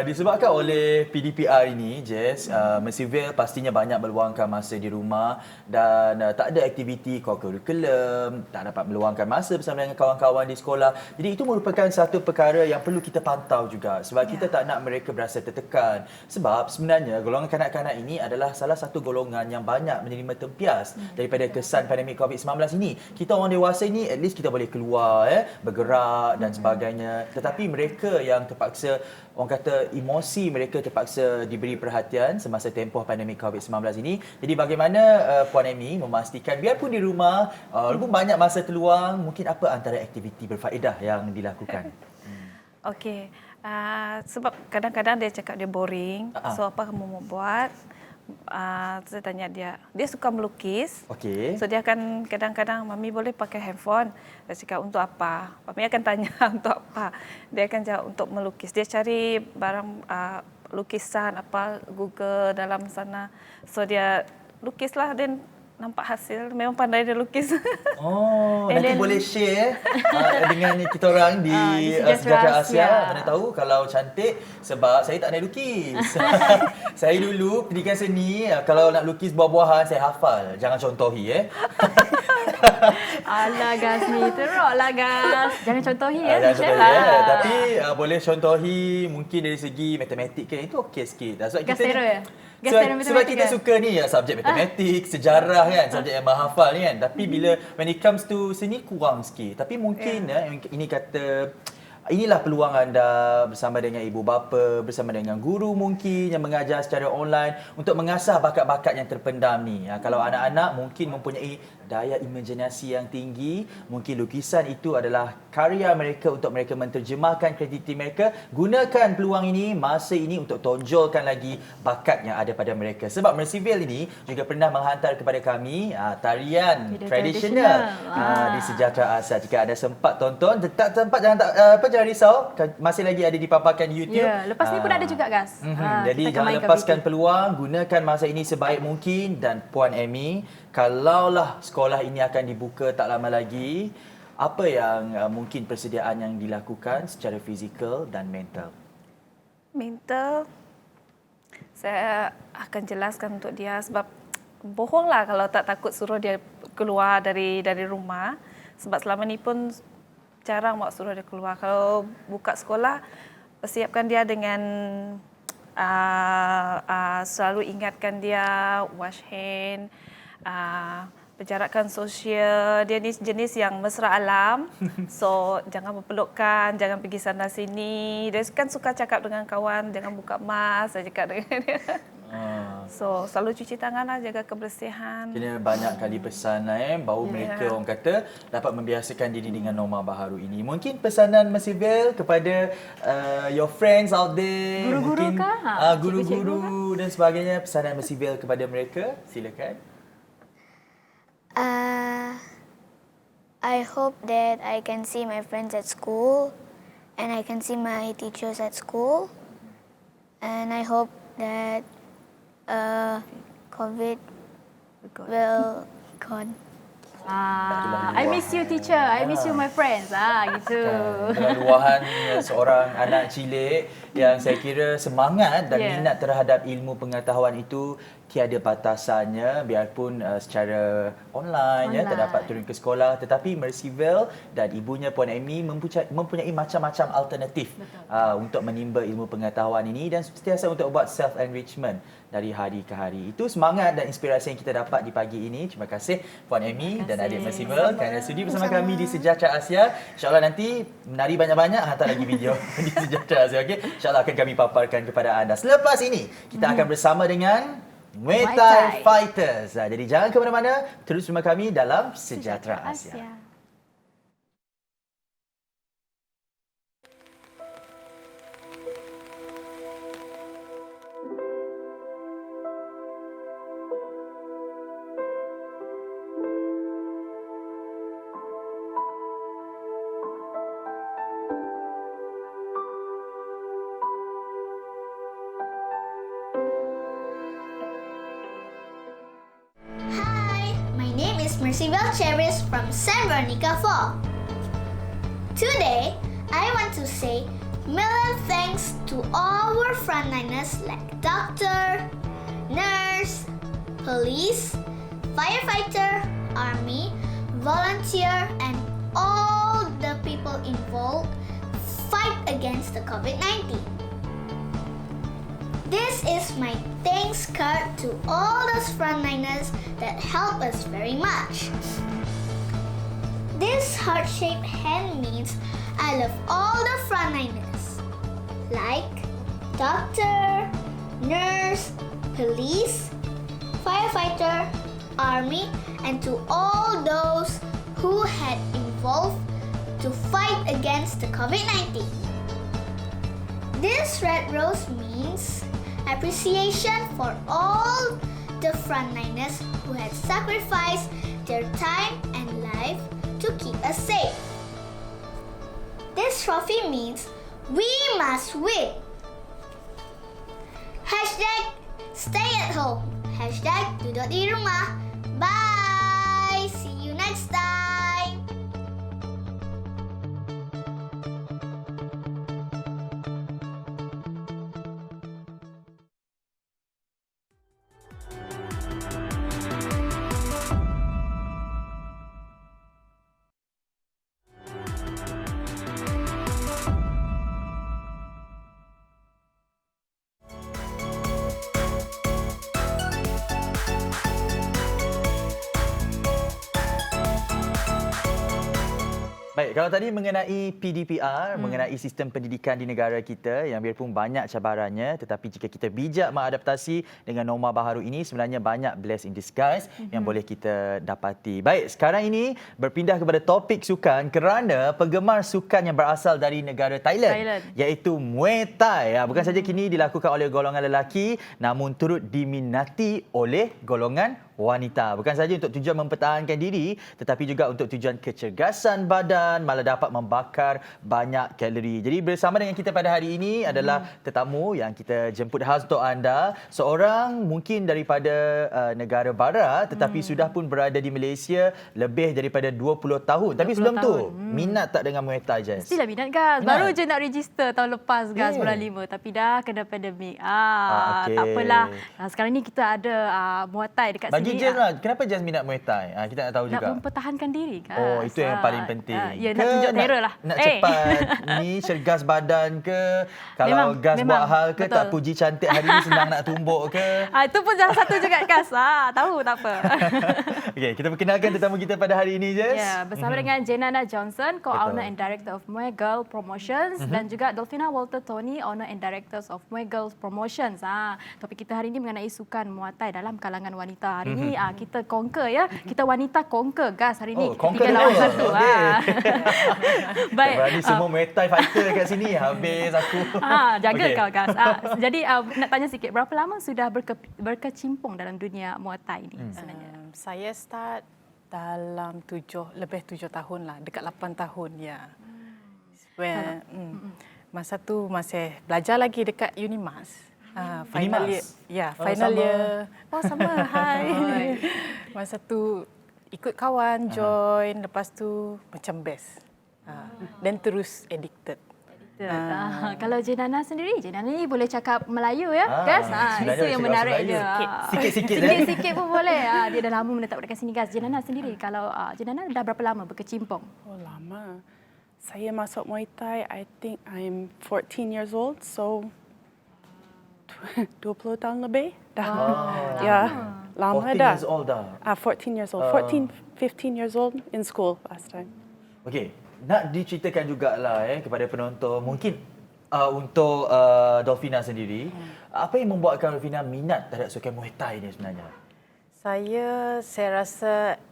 [SPEAKER 2] Disebabkan oleh PDPR ini, Jess, Mercy Vel pastinya banyak meluangkan masa di rumah dan tak ada aktiviti co-curriculum, tak dapat meluangkan masa bersama dengan kawan-kawan di sekolah. Jadi itu merupakan satu perkara yang perlu kita pantau juga sebab kita tak nak mereka berasa tertekan. Sebab sebenarnya golongan kanak-kanak ini adalah salah satu golongan yang banyak menerima tempias daripada kesan pandemik COVID-19 ini. Kita orang dewasa ini at least kita boleh keluar, bergerak dan sebagainya. Tetapi mereka yang terpaksa, orang kata emosi mereka terpaksa diberi perhatian semasa tempoh pandemik COVID-19 ini. Jadi bagaimana Puan Amy memastikan biarpun di rumah, walaupun banyak masa terluang, mungkin apa antara aktiviti berfaedah yang dilakukan?
[SPEAKER 4] Okey. Sebab kadang-kadang dia cakap dia boring. So apa kamu mau buat? Saya tanya dia suka melukis.
[SPEAKER 2] Okey.
[SPEAKER 4] So dia akan kadang-kadang, Mami boleh pakai handphone. Dia cakap untuk apa? Mami akan tanya untuk apa. Dia akan jawab untuk melukis. Dia cari barang lukisan apa Google dalam sana. So dia lukislah dan nampak hasil. Memang pandai dia lukis.
[SPEAKER 2] Oh,
[SPEAKER 1] And
[SPEAKER 2] nanti
[SPEAKER 1] then-
[SPEAKER 2] boleh share dengan kita orang di
[SPEAKER 1] di
[SPEAKER 2] Sejahtera
[SPEAKER 1] Sejahtera
[SPEAKER 2] Asia.
[SPEAKER 1] Asia.
[SPEAKER 2] Mana tahu kalau cantik sebab saya tak pandai lukis. Saya dulu pendidikan seni, kalau nak lukis buah-buahan saya hafal. Jangan contohi
[SPEAKER 1] Alah Gas ni, teruk lah Gas. Jangan contohi ya.
[SPEAKER 2] Jangan
[SPEAKER 1] teacher.
[SPEAKER 2] contohi tapi boleh contohi mungkin dari segi matematik ke itu okey sikit. Sebab
[SPEAKER 1] Gastero ya?
[SPEAKER 2] sebab,
[SPEAKER 1] Gastero
[SPEAKER 2] sebab
[SPEAKER 1] matematik
[SPEAKER 2] kita
[SPEAKER 1] ya?
[SPEAKER 2] suka ni subjek matematik, sejarah kan, subjek yang menghafal ni kan. Tapi bila when it comes to seni kurang sikit. Tapi mungkin ini kata inilah peluang anda bersama dengan ibu bapa, bersama dengan guru mungkin yang mengajar secara online untuk mengasah bakat-bakat yang terpendam ni. Kalau anak-anak mungkin mempunyai daya imajinasi yang tinggi, mungkin lukisan itu adalah karya mereka untuk mereka menterjemahkan kreativiti mereka. Gunakan peluang ini, masa ini untuk tonjolkan lagi bakat yang ada pada mereka. Sebab Mercyville ini juga pernah menghantar kepada kami tarian
[SPEAKER 1] Video
[SPEAKER 2] tradisional
[SPEAKER 1] tradisional.
[SPEAKER 2] di Sejahtera Asia. Jika anda sempat tonton, jangan risau, masih lagi ada dipaparkan di YouTube.
[SPEAKER 1] Ya, lepas ni pun ada juga Gas.
[SPEAKER 2] Jadi
[SPEAKER 1] kita akan
[SPEAKER 2] jangan
[SPEAKER 1] mainkan
[SPEAKER 2] lepaskan
[SPEAKER 1] video.
[SPEAKER 2] peluang, gunakan masa ini sebaik mungkin. Dan Puan Amy, kalaulah sekolah ini akan dibuka tak lama lagi, apa yang mungkin persediaan yang dilakukan secara fizikal dan mental?
[SPEAKER 4] Mental, saya akan jelaskan untuk dia sebab bohonglah kalau tak takut suruh dia keluar dari rumah. Sebab selama ni pun jarang mak suruh dia keluar. Kalau buka sekolah, persiapkan dia dengan selalu ingatkan dia wash hand, penjarakan sosial. Dia ni jenis yang mesra alam. So, jangan berpelukan, jangan pergi sana sini. Dia kan suka cakap dengan kawan, jangan buka mask, saya cakap dengan dia. So, selalu cuci tangan lah, jaga kebersihan.
[SPEAKER 2] Kena banyak kali pesan baru mereka orang kata dapat membiasakan diri dengan norma baharu ini. Mungkin pesanan Mercyville kepada your friends out there,
[SPEAKER 1] Guru-guru
[SPEAKER 2] mungkin
[SPEAKER 1] kah?
[SPEAKER 2] guru-guru dan sebagainya, pesanan Mercyville kepada mereka, silakan.
[SPEAKER 3] I hope that I can see my friends at school and I can see my teachers at school. And I hope that COVID will gone.
[SPEAKER 1] I miss you teacher, I miss you my friends. Gitu.
[SPEAKER 2] Dengan luahan seorang anak cilik yang saya kira semangat dan minat terhadap ilmu pengetahuan itu tiada batasannya, biarpun secara online. Tak dapat turun ke sekolah, tetapi Mercyville dan ibunya Puan Amy mempunyai macam-macam alternatif untuk menimba ilmu pengetahuan ini dan sentiasa untuk buat self enrichment dari hari ke hari. Itu semangat dan inspirasi yang kita dapat di pagi ini. Terima kasih Puan Amy dan adik Mercyville kerana sudi bersama kami di Sejahtera Asia. InsyaAllah nanti menari banyak-banyak, hantar lagi video di Sejahtera Asia. Okay? InsyaAllah akan kami paparkan kepada anda. Selepas ini kita akan bersama dengan Muay Thai Fighters. Jadi jangan ke mana-mana, terus bersama kami dalam Sejahtera Asia.
[SPEAKER 3] Mercyville Cheris from San Veronica Fall. Today, I want to say million thanks to all our frontliners like doctor, nurse, police, firefighter, army, volunteer, and all the people involved fight against the COVID-19. This is my thanks card to all those frontliners that help us very much. This heart-shaped hand means I love all the frontliners, like doctor, nurse, police, firefighter, army, and to all those who had involved to fight against the COVID-19. This red rose means appreciation for all the frontliners who had sacrificed their time and life to keep us safe. This trophy means we must win. Hashtag stay at home. Hashtag duduk di rumah. Bye! See you next time!
[SPEAKER 2] Baik, kalau tadi mengenai PDPR, mengenai sistem pendidikan di negara kita yang biarpun banyak cabarannya, tetapi jika kita bijak mengadaptasi dengan norma baharu ini, sebenarnya banyak bless in disguise yang boleh kita dapati. Baik, sekarang ini berpindah kepada topik sukan kerana penggemar sukan yang berasal dari negara Thailand. Iaitu Muay Thai. Bukan saja kini dilakukan oleh golongan lelaki, namun turut diminati oleh golongan wanita. Bukan saja untuk tujuan mempertahankan diri, tetapi juga untuk tujuan kecergasan badan, malah dapat membakar banyak kalori. Jadi bersama dengan kita pada hari ini adalah tetamu yang kita jemput khas untuk anda. Seorang mungkin daripada negara barat, tetapi sudah pun berada di Malaysia lebih daripada 20 tahun. Tapi sebelum tu, minat tak dengan Muay Thai, Jess?
[SPEAKER 1] Mestilah minat, Gas. Baru je nak register tahun lepas, Gas, bulan 5. Tapi dah kena pandemik.
[SPEAKER 2] Okey.
[SPEAKER 1] Tak apalah. Sekarang ni kita ada Muay Thai dekat
[SPEAKER 2] Bagi
[SPEAKER 1] sini.
[SPEAKER 2] Jess lah, kenapa Jess minat Muay Thai? Kita nak tahu
[SPEAKER 1] Nak
[SPEAKER 2] juga.
[SPEAKER 1] mempertahankan diri, Gas.
[SPEAKER 2] Oh, itu yang paling penting.
[SPEAKER 1] Ya, nak tunjuk terror lah.
[SPEAKER 2] Nak cepat ni cergas badan ke? Kalau gas buat hal ke,
[SPEAKER 1] betul.
[SPEAKER 2] tak puji cantik hari ni senang nak tumbuk ke?
[SPEAKER 1] Itu pun salah satu juga, Gas. Tahu tak apa.
[SPEAKER 2] Okey, kita perkenalkan tetamu kita pada hari ini, Jess.
[SPEAKER 1] Ya, bersama dengan Jenana Johnson, co-owner and director of Muay Girl Promotions, dan juga Dolphina Walter Tony, owner and directors of Muay Girl Promotions. Topik kita hari ini mengenai sukan Muay Thai dalam kalangan wanita. Hari ini kita conquer, ya. Kita wanita conquer, Gas, hari ini.
[SPEAKER 2] Conquer
[SPEAKER 1] 3 lawan 1.
[SPEAKER 2] Okey.
[SPEAKER 1] Baik.
[SPEAKER 2] Berani semua Muay Thai fighter kat sini, habis aku.
[SPEAKER 1] Jaga
[SPEAKER 2] Okey.
[SPEAKER 1] kau, Gas. Jadi nak tanya sikit, berapa lama sudah berkecimpung dalam dunia Muay Thai ini sebenarnya?
[SPEAKER 5] Saya start dalam lebih 7 tahun lah, dekat 8 tahun ya. Masa tu masih belajar lagi dekat Unimas. Final year. Ya, final year. Oh, sama. Hai. Masa tu ikut kawan join, lepas tu macam best. Dan terus addicted.
[SPEAKER 1] Kalau Jenana sendiri, Jenana ni boleh cakap Melayu, ya, Gas? Itu yang menarik dia.
[SPEAKER 2] Sikit-sikit.
[SPEAKER 1] Sikit-sikit pun boleh. Dia dah lama menetap dekat sini, Gas. Jenana sendiri, kalau Jenana dah berapa lama berkecimpung?
[SPEAKER 6] Oh, lama. Saya masuk Muay Thai, I think I'm 14 years old, so 20 tahun lebih dah. Ya, lama
[SPEAKER 2] 14
[SPEAKER 6] dah.
[SPEAKER 2] years old dah.
[SPEAKER 6] 14 years old. 14, 15 years old in school last time.
[SPEAKER 2] Okey, nak diceritakan jugalah kepada penonton, mungkin untuk Dolphina sendiri, apa yang membuatkan Dolphina minat terhadap sukan Muay Thai ni sebenarnya?
[SPEAKER 5] Saya rasa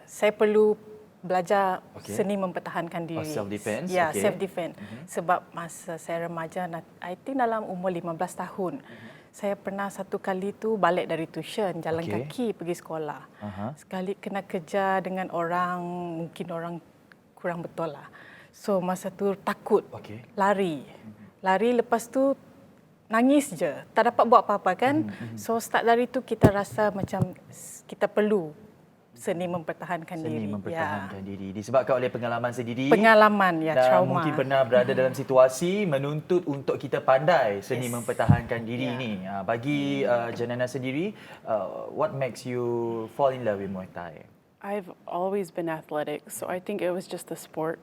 [SPEAKER 5] saya perlu belajar seni mempertahankan diri.
[SPEAKER 2] Self-defense?
[SPEAKER 5] Ya,
[SPEAKER 2] Okey.
[SPEAKER 5] self-defense. Sebab masa saya remaja, I think dalam umur 15 tahun, saya pernah satu kali tu balik dari tuition, jalan kaki pergi sekolah. Sekali kena kejar dengan orang, mungkin orang kurang betul lah. So masa tu takut, lari. Lari lepas tu nangis je, tak dapat buat apa-apa kan. So start dari tu kita rasa macam kita perlu seni mempertahankan diri.
[SPEAKER 2] Seni mempertahankan diri. Disebabkan oleh pengalaman sendiri.
[SPEAKER 5] Pengalaman, ya,
[SPEAKER 2] dan
[SPEAKER 5] trauma.
[SPEAKER 2] mungkin pernah berada dalam situasi menuntut untuk kita pandai seni mempertahankan diri ni. Bagi Jenana sendiri, what makes you fall in love with Muay Thai?
[SPEAKER 6] I've always been athletic, so I think it was just the sport.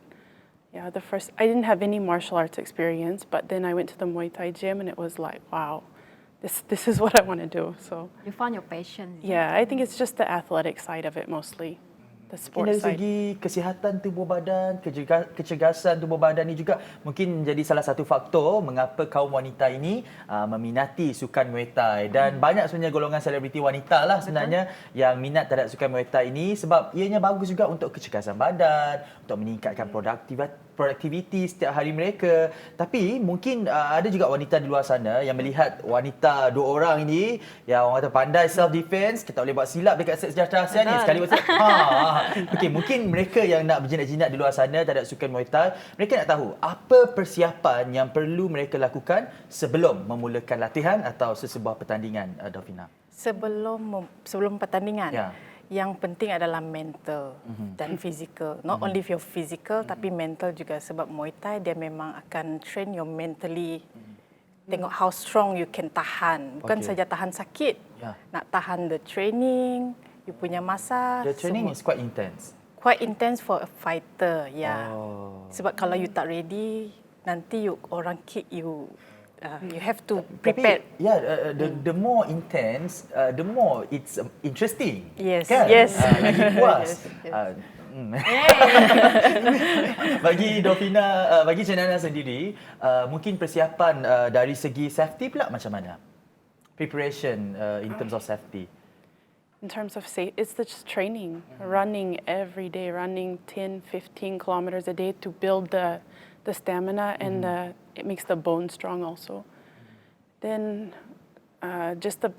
[SPEAKER 6] Yeah, I didn't have any martial arts experience, but then I went to the Muay Thai gym and it was like, wow, this is what I want to do. So
[SPEAKER 1] You found your passion.
[SPEAKER 6] yeah, I think it's just the athletic side of it mostly, the sport
[SPEAKER 2] Dari
[SPEAKER 6] side.
[SPEAKER 2] segi kesihatan tubuh badan, kecergasan tubuh badan ni juga mungkin menjadi salah satu faktor mengapa kaum wanita ini meminati sukan Muay Thai. Dan banyak sebenarnya golongan selebriti wanita lah sebenarnya yang minat terhadap sukan Muay Thai ini sebab ianya bagus juga untuk kecergasan badan, untuk meningkatkan produktiviti setiap hari mereka. Tapi mungkin ada juga wanita di luar sana yang melihat wanita dua orang ini yang orang kata pandai self defense, kita boleh buat silap dekat set sejahtera ASEAN ni. Sekali buat silap. Okey, mungkin mereka yang nak berjinak-jinak di luar sana terhadap sukan Muay Thai, mereka nak tahu apa persiapan yang perlu mereka lakukan sebelum memulakan latihan atau sesebuah pertandingan, Dolphina.
[SPEAKER 5] Sebelum pertandingan.
[SPEAKER 2] Ya.
[SPEAKER 5] Yang penting adalah mental dan physical. Not only your physical tapi mental juga, sebab Muay Thai dia memang akan train your mentally. Tengok how strong you can tahan. Bukan saja tahan sakit. Nak tahan the training, you punya masa.
[SPEAKER 2] The training is quite intense.
[SPEAKER 5] Quite intense for a fighter, yeah.
[SPEAKER 2] Oh.
[SPEAKER 5] Sebab kalau you tak ready, nanti orang kick you. You have to prepare.
[SPEAKER 2] Tapi, the more intense, the more it's interesting.
[SPEAKER 5] Yes,
[SPEAKER 2] kan?
[SPEAKER 5] yes.
[SPEAKER 2] Lagi puas.
[SPEAKER 5] Yes.
[SPEAKER 2] Bagi Dovina, bagi Cik Nana sendiri, mungkin persiapan dari segi safety pula macam mana? Preparation in terms of safety.
[SPEAKER 6] In terms of it's just training, running every day, running 10, 15 kilometers a day to build the stamina and it makes the bone strong also. Then just the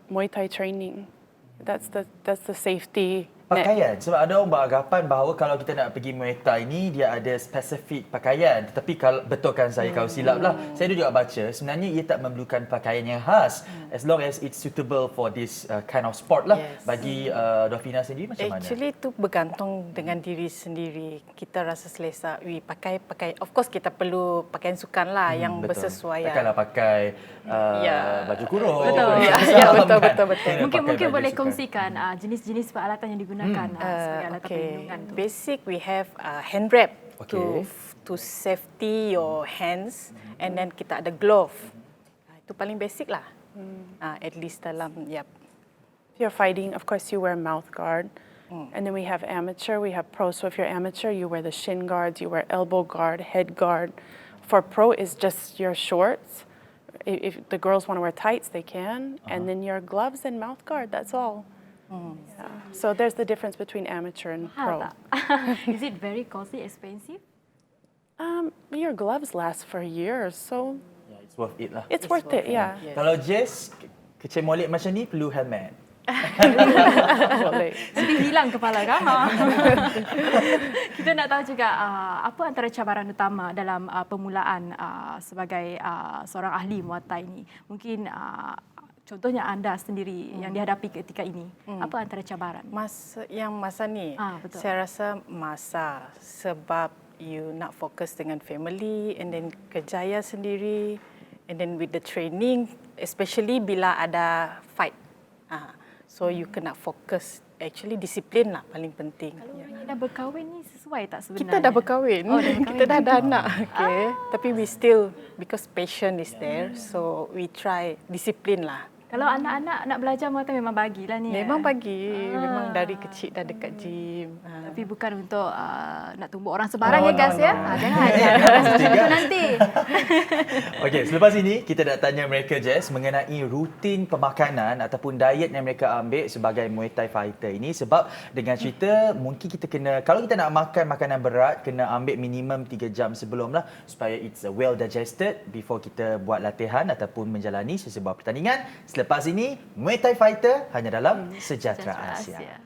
[SPEAKER 6] Muay Thai training, that's the safety net.
[SPEAKER 2] Pakaian, sebab ada orang beranggapan bahawa kalau kita nak pergi Muay Thai ni dia ada spesifik pakaian. Tetapi kalau betulkan saya kalau silap lah, saya juga baca sebenarnya ia tak memerlukan pakaian yang khas as long as it's suitable for this kind of sport lah.
[SPEAKER 5] Yes.
[SPEAKER 2] Bagi Dovina sendiri macam mana?
[SPEAKER 5] Actually itu bergantung dengan diri sendiri. Kita rasa selesa, pakai. Of course kita perlu pakaian sukan lah yang
[SPEAKER 2] Betul.
[SPEAKER 5] bersesuaian.
[SPEAKER 2] Takkanlah pakai baju kurung.
[SPEAKER 1] Betul.
[SPEAKER 5] Betul.
[SPEAKER 1] Mungkin boleh kongsikan jenis-jenis peralatan yang digunakan sebagai alat perlindungan tu.
[SPEAKER 5] Basic we have hand wrap to safety your hands, and then kita ada glove. Itu paling basic lah. At least dalam
[SPEAKER 6] If you're fighting, of course you wear mouth guard. And then we have amateur, we have pro. So if you're amateur, you wear the shin guards, you wear elbow guard, head guard. For pro, it's just your shorts. If the girls want to wear tights, they can. And then your gloves and mouth guard, that's all. Yeah. So there's the difference between amateur and pro.
[SPEAKER 1] Is it very costly, expensive?
[SPEAKER 6] Your gloves last for years, so
[SPEAKER 2] It's worth it lah.
[SPEAKER 6] it's worth it, yeah.
[SPEAKER 2] Kalau Jess, kecil molek macam ni perlu helmet.
[SPEAKER 1] Nanti hilang kepala kan? Kita nak tahu juga apa antara cabaran utama dalam permulaan sebagai seorang ahli Muay Thai ini. Mungkin contohnya anda sendiri yang dihadapi ketika ini. Apa antara cabaran?
[SPEAKER 5] Masa ni,
[SPEAKER 1] betul.
[SPEAKER 5] saya rasa masa sebab you nak fokus dengan family and then kerjaya sendiri and then with the training, especially bila ada fight. So you kena fokus, actually disiplin lah paling penting.
[SPEAKER 1] Kalau orang yang dah berkahwin ni sesuai tak sebenarnya?
[SPEAKER 5] Kita dah berkahwin, kita dah ada anak. Okay. Tapi we still, because passion is there, so we try disiplin lah.
[SPEAKER 1] Kalau anak-anak nak belajar Muay Thai memang bagilah ni.
[SPEAKER 5] Memang bagi, memang dari kecil dah dekat gym.
[SPEAKER 1] Tapi bukan untuk nak tumbuk orang sebarang guys ya. Jangan macam tu nanti.
[SPEAKER 2] Okey, selepas ini kita nak tanya mereka Jess mengenai rutin pemakanan ataupun diet yang mereka ambil sebagai Muay Thai fighter ini, sebab dengan cerita mungkin kita kena, kalau kita nak makan makanan berat kena ambil minimum 3 jam sebelum lah supaya it's well digested before kita buat latihan ataupun menjalani sesebuah pertandingan. Selepas ini, Muay Thai Fighter hanya dalam Sejahtera Asia.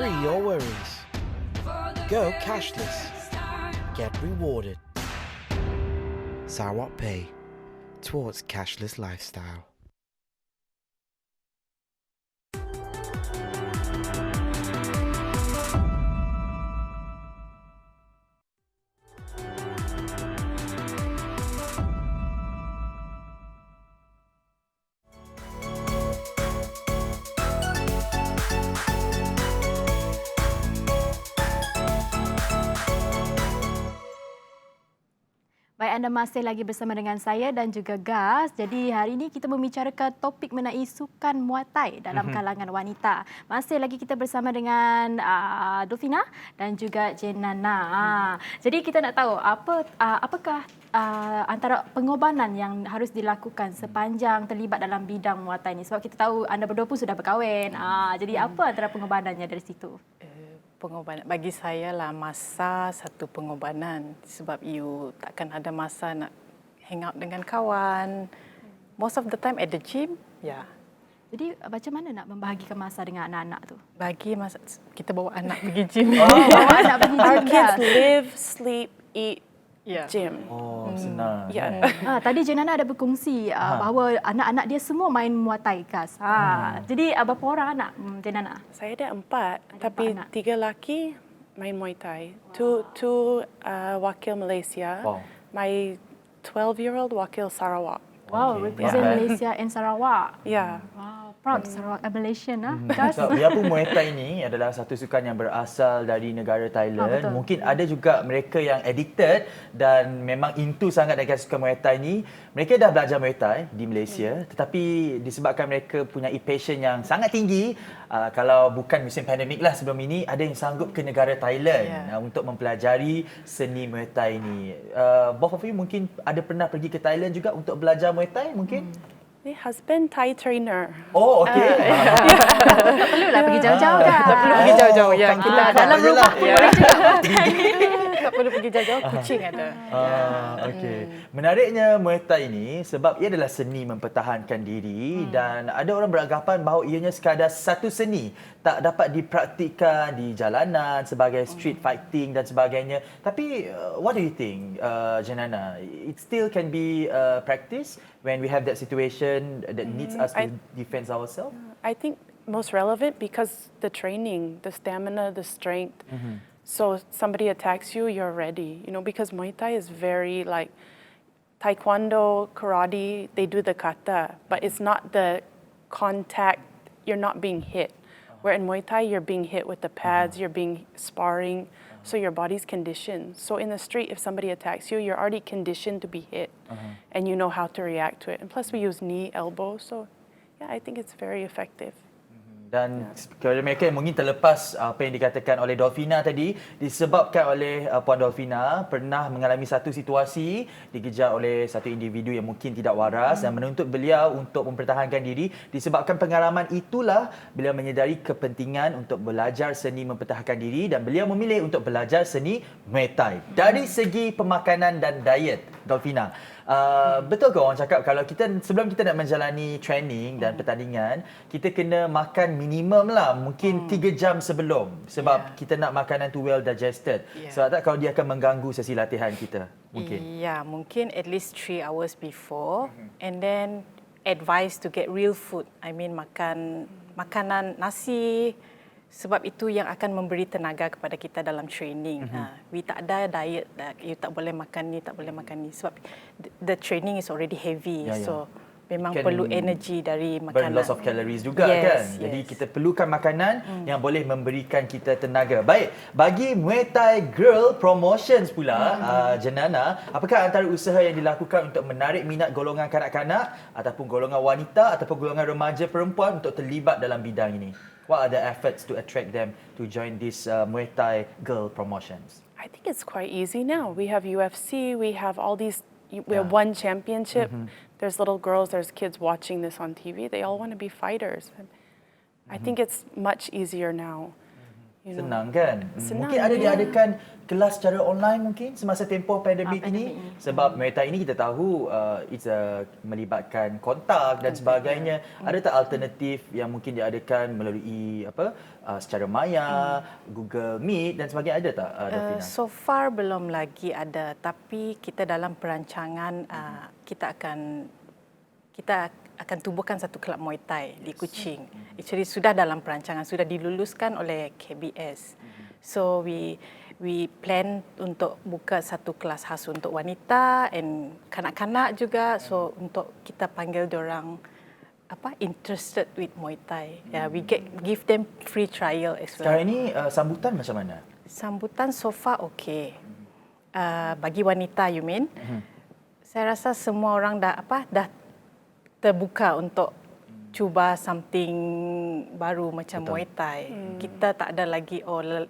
[SPEAKER 7] Free your worries. Go cashless. Get rewarded. Sarawak Pay. Towards cashless lifestyle.
[SPEAKER 1] Baik, anda masih lagi bersama dengan saya dan juga Gas. Jadi hari ini kita membicarakan topik mengenai sukan Muay Thai dalam kalangan wanita. Masih lagi kita bersama dengan Dolfina dan juga Jenana. Jadi kita nak tahu apakah antara pengorbanan yang harus dilakukan sepanjang terlibat dalam bidang Muay Thai ini. Sebab kita tahu anda berdua pun sudah berkahwin. Jadi apa antara pengorbanannya dari situ?
[SPEAKER 5] Pengorbanan bagi saya lah masa satu pengorbanan sebab you takkan ada masa nak hang out dengan kawan. Most of the time at the gym, yeah.
[SPEAKER 1] Jadi macam mana nak membahagikan masa dengan anak-anak tu?
[SPEAKER 5] Bagi masa kita bawa anak pergi gym.
[SPEAKER 1] Bawa anak pergi
[SPEAKER 6] Our
[SPEAKER 1] gym
[SPEAKER 6] kids
[SPEAKER 1] dah.
[SPEAKER 6] live, sleep, eat,
[SPEAKER 5] Yeah.
[SPEAKER 6] gym.
[SPEAKER 2] Oh, senang.
[SPEAKER 6] Yeah.
[SPEAKER 1] Tadi Jenana ada berkongsi bahawa anak-anak dia semua main Muay Thai, Gas. Jadi berapa orang anak Jenana?
[SPEAKER 6] Saya ada 4, tapi
[SPEAKER 1] anak.
[SPEAKER 6] 3 laki main Muay Thai. Two wakil Malaysia.
[SPEAKER 2] Wow.
[SPEAKER 6] My 12-year-old wakil Sarawak.
[SPEAKER 1] Wow, represent Malaysia and Sarawak.
[SPEAKER 6] Yeah.
[SPEAKER 1] Wow, proud Sarawak Malaysian. Gas.
[SPEAKER 2] So, biarpun Muay Thai ini adalah satu sukan yang berasal dari negara Thailand,
[SPEAKER 1] betul.
[SPEAKER 2] mungkin ada juga mereka yang addicted dan memang into sangat dengan sukan Muay Thai ni. Mereka dah belajar Muay Thai di Malaysia, tetapi disebabkan mereka punya passion yang sangat tinggi, kalau bukan musim pandemik lah sebelum ini, ada yang sanggup ke negara Thailand untuk mempelajari seni Muay Thai ni. Both of you mungkin ada pernah pergi ke Thailand juga untuk belajar Muay Thai mungkin?
[SPEAKER 6] My husband Thai trainer.
[SPEAKER 2] Oh, okey.
[SPEAKER 1] Tak perlulah pergi jauh-jauh kan.
[SPEAKER 5] Tak perlu pergi jauh-jauh. Ya, kita
[SPEAKER 1] dalam rumah pun boleh juga.
[SPEAKER 5] tak perlu pergi jauh-jauh. Kucing ada.
[SPEAKER 2] Okey. Menariknya Muay Thai ini sebab ia adalah seni mempertahankan diri dan ada orang beranggapan bahawa ianya sekadar satu seni, tak dapat dipraktikkan di jalanan sebagai street fighting dan sebagainya. Tapi what do you think, Jenana? It still can be practiced when we have that situation that needs us to defend ourselves?
[SPEAKER 6] I think most relevant because the training, the stamina, the strength. So somebody attacks you, you're ready. You know, because Muay Thai is very like Taekwondo, karate, they do the kata, but it's not the contact, you're not being hit. Where in Muay Thai, you're being hit with the pads, you're being sparring, so your body's conditioned. So in the street, if somebody attacks you, you're already conditioned to be hit, and you know how to react to it. And plus, we use knee, elbow, so yeah, I think it's very effective.
[SPEAKER 2] Dan kepada mereka yang mungkin terlepas apa yang dikatakan oleh Dolfina tadi, disebabkan oleh Puan Dolfina pernah mengalami satu situasi dikejar oleh satu individu yang mungkin tidak waras dan menuntut beliau untuk mempertahankan diri. Disebabkan pengalaman itulah beliau menyedari kepentingan untuk belajar seni mempertahankan diri dan beliau memilih untuk belajar seni Muay Thai. Dari segi pemakanan dan diet, Dolfina, betul ke orang cakap kalau sebelum kita nak menjalani training dan pertandingan, kita kena makan minimum lah mungkin 3 jam sebelum sebab kita nak makanan tu well digested. Sebab tak kalau dia akan mengganggu sesi latihan kita mungkin.
[SPEAKER 5] Yeah, mungkin at least 3 hours before, and then advise to get real food. I mean makan makanan nasi. Sebab itu yang akan memberi tenaga kepada kita dalam training. We tak ada diet, you tak boleh makan ni, tak boleh makan ni. Sebab the training is already heavy. So memang perlu energy dari makanan.
[SPEAKER 2] Burn lots of calories juga kan. Jadi kita perlukan makanan yang boleh memberikan kita tenaga. Baik, bagi Muay Thai Girl Promotions pula, Jenana, apakah antara usaha yang dilakukan untuk menarik minat golongan kanak-kanak ataupun golongan wanita ataupun golongan remaja perempuan untuk terlibat dalam bidang ini? What are the efforts to attract them to join this Muay Thai Girl Promotions?
[SPEAKER 6] I think it's quite easy now. We have UFC, we have all these, we have one championship. There's little girls, there's kids watching this on TV. They all want to be fighters. I think it's much easier now. You know.
[SPEAKER 2] Senang kan?
[SPEAKER 6] Senang,
[SPEAKER 2] Mungkin ada
[SPEAKER 6] ya.
[SPEAKER 2] diadakan kelas secara online mungkin semasa tempoh pandemik ini. Sebab Muay Thai ini kita tahu it's melibatkan kontak dan sebagainya. Ada tak alternatif yang mungkin diadakan melalui secara maya, Google Meet dan sebagainya, ada tak Dolfina?
[SPEAKER 5] So far belum lagi ada, tapi kita dalam perancangan kita akan tubuhkan satu kelab Muay Thai di Kuching. Actually sudah dalam perancangan, sudah diluluskan oleh KBS. So we plan untuk buka satu kelas khas untuk wanita and kanak-kanak juga. So untuk kita panggil diorang interested with Muay Thai. We give them free trial as well.
[SPEAKER 2] Sekarang ini sambutan macam mana?
[SPEAKER 5] Sambutan so far okay. Bagi wanita you mean? Saya rasa semua orang dah terbuka untuk cuba something baru macam Muay Thai. Kita tak ada lagi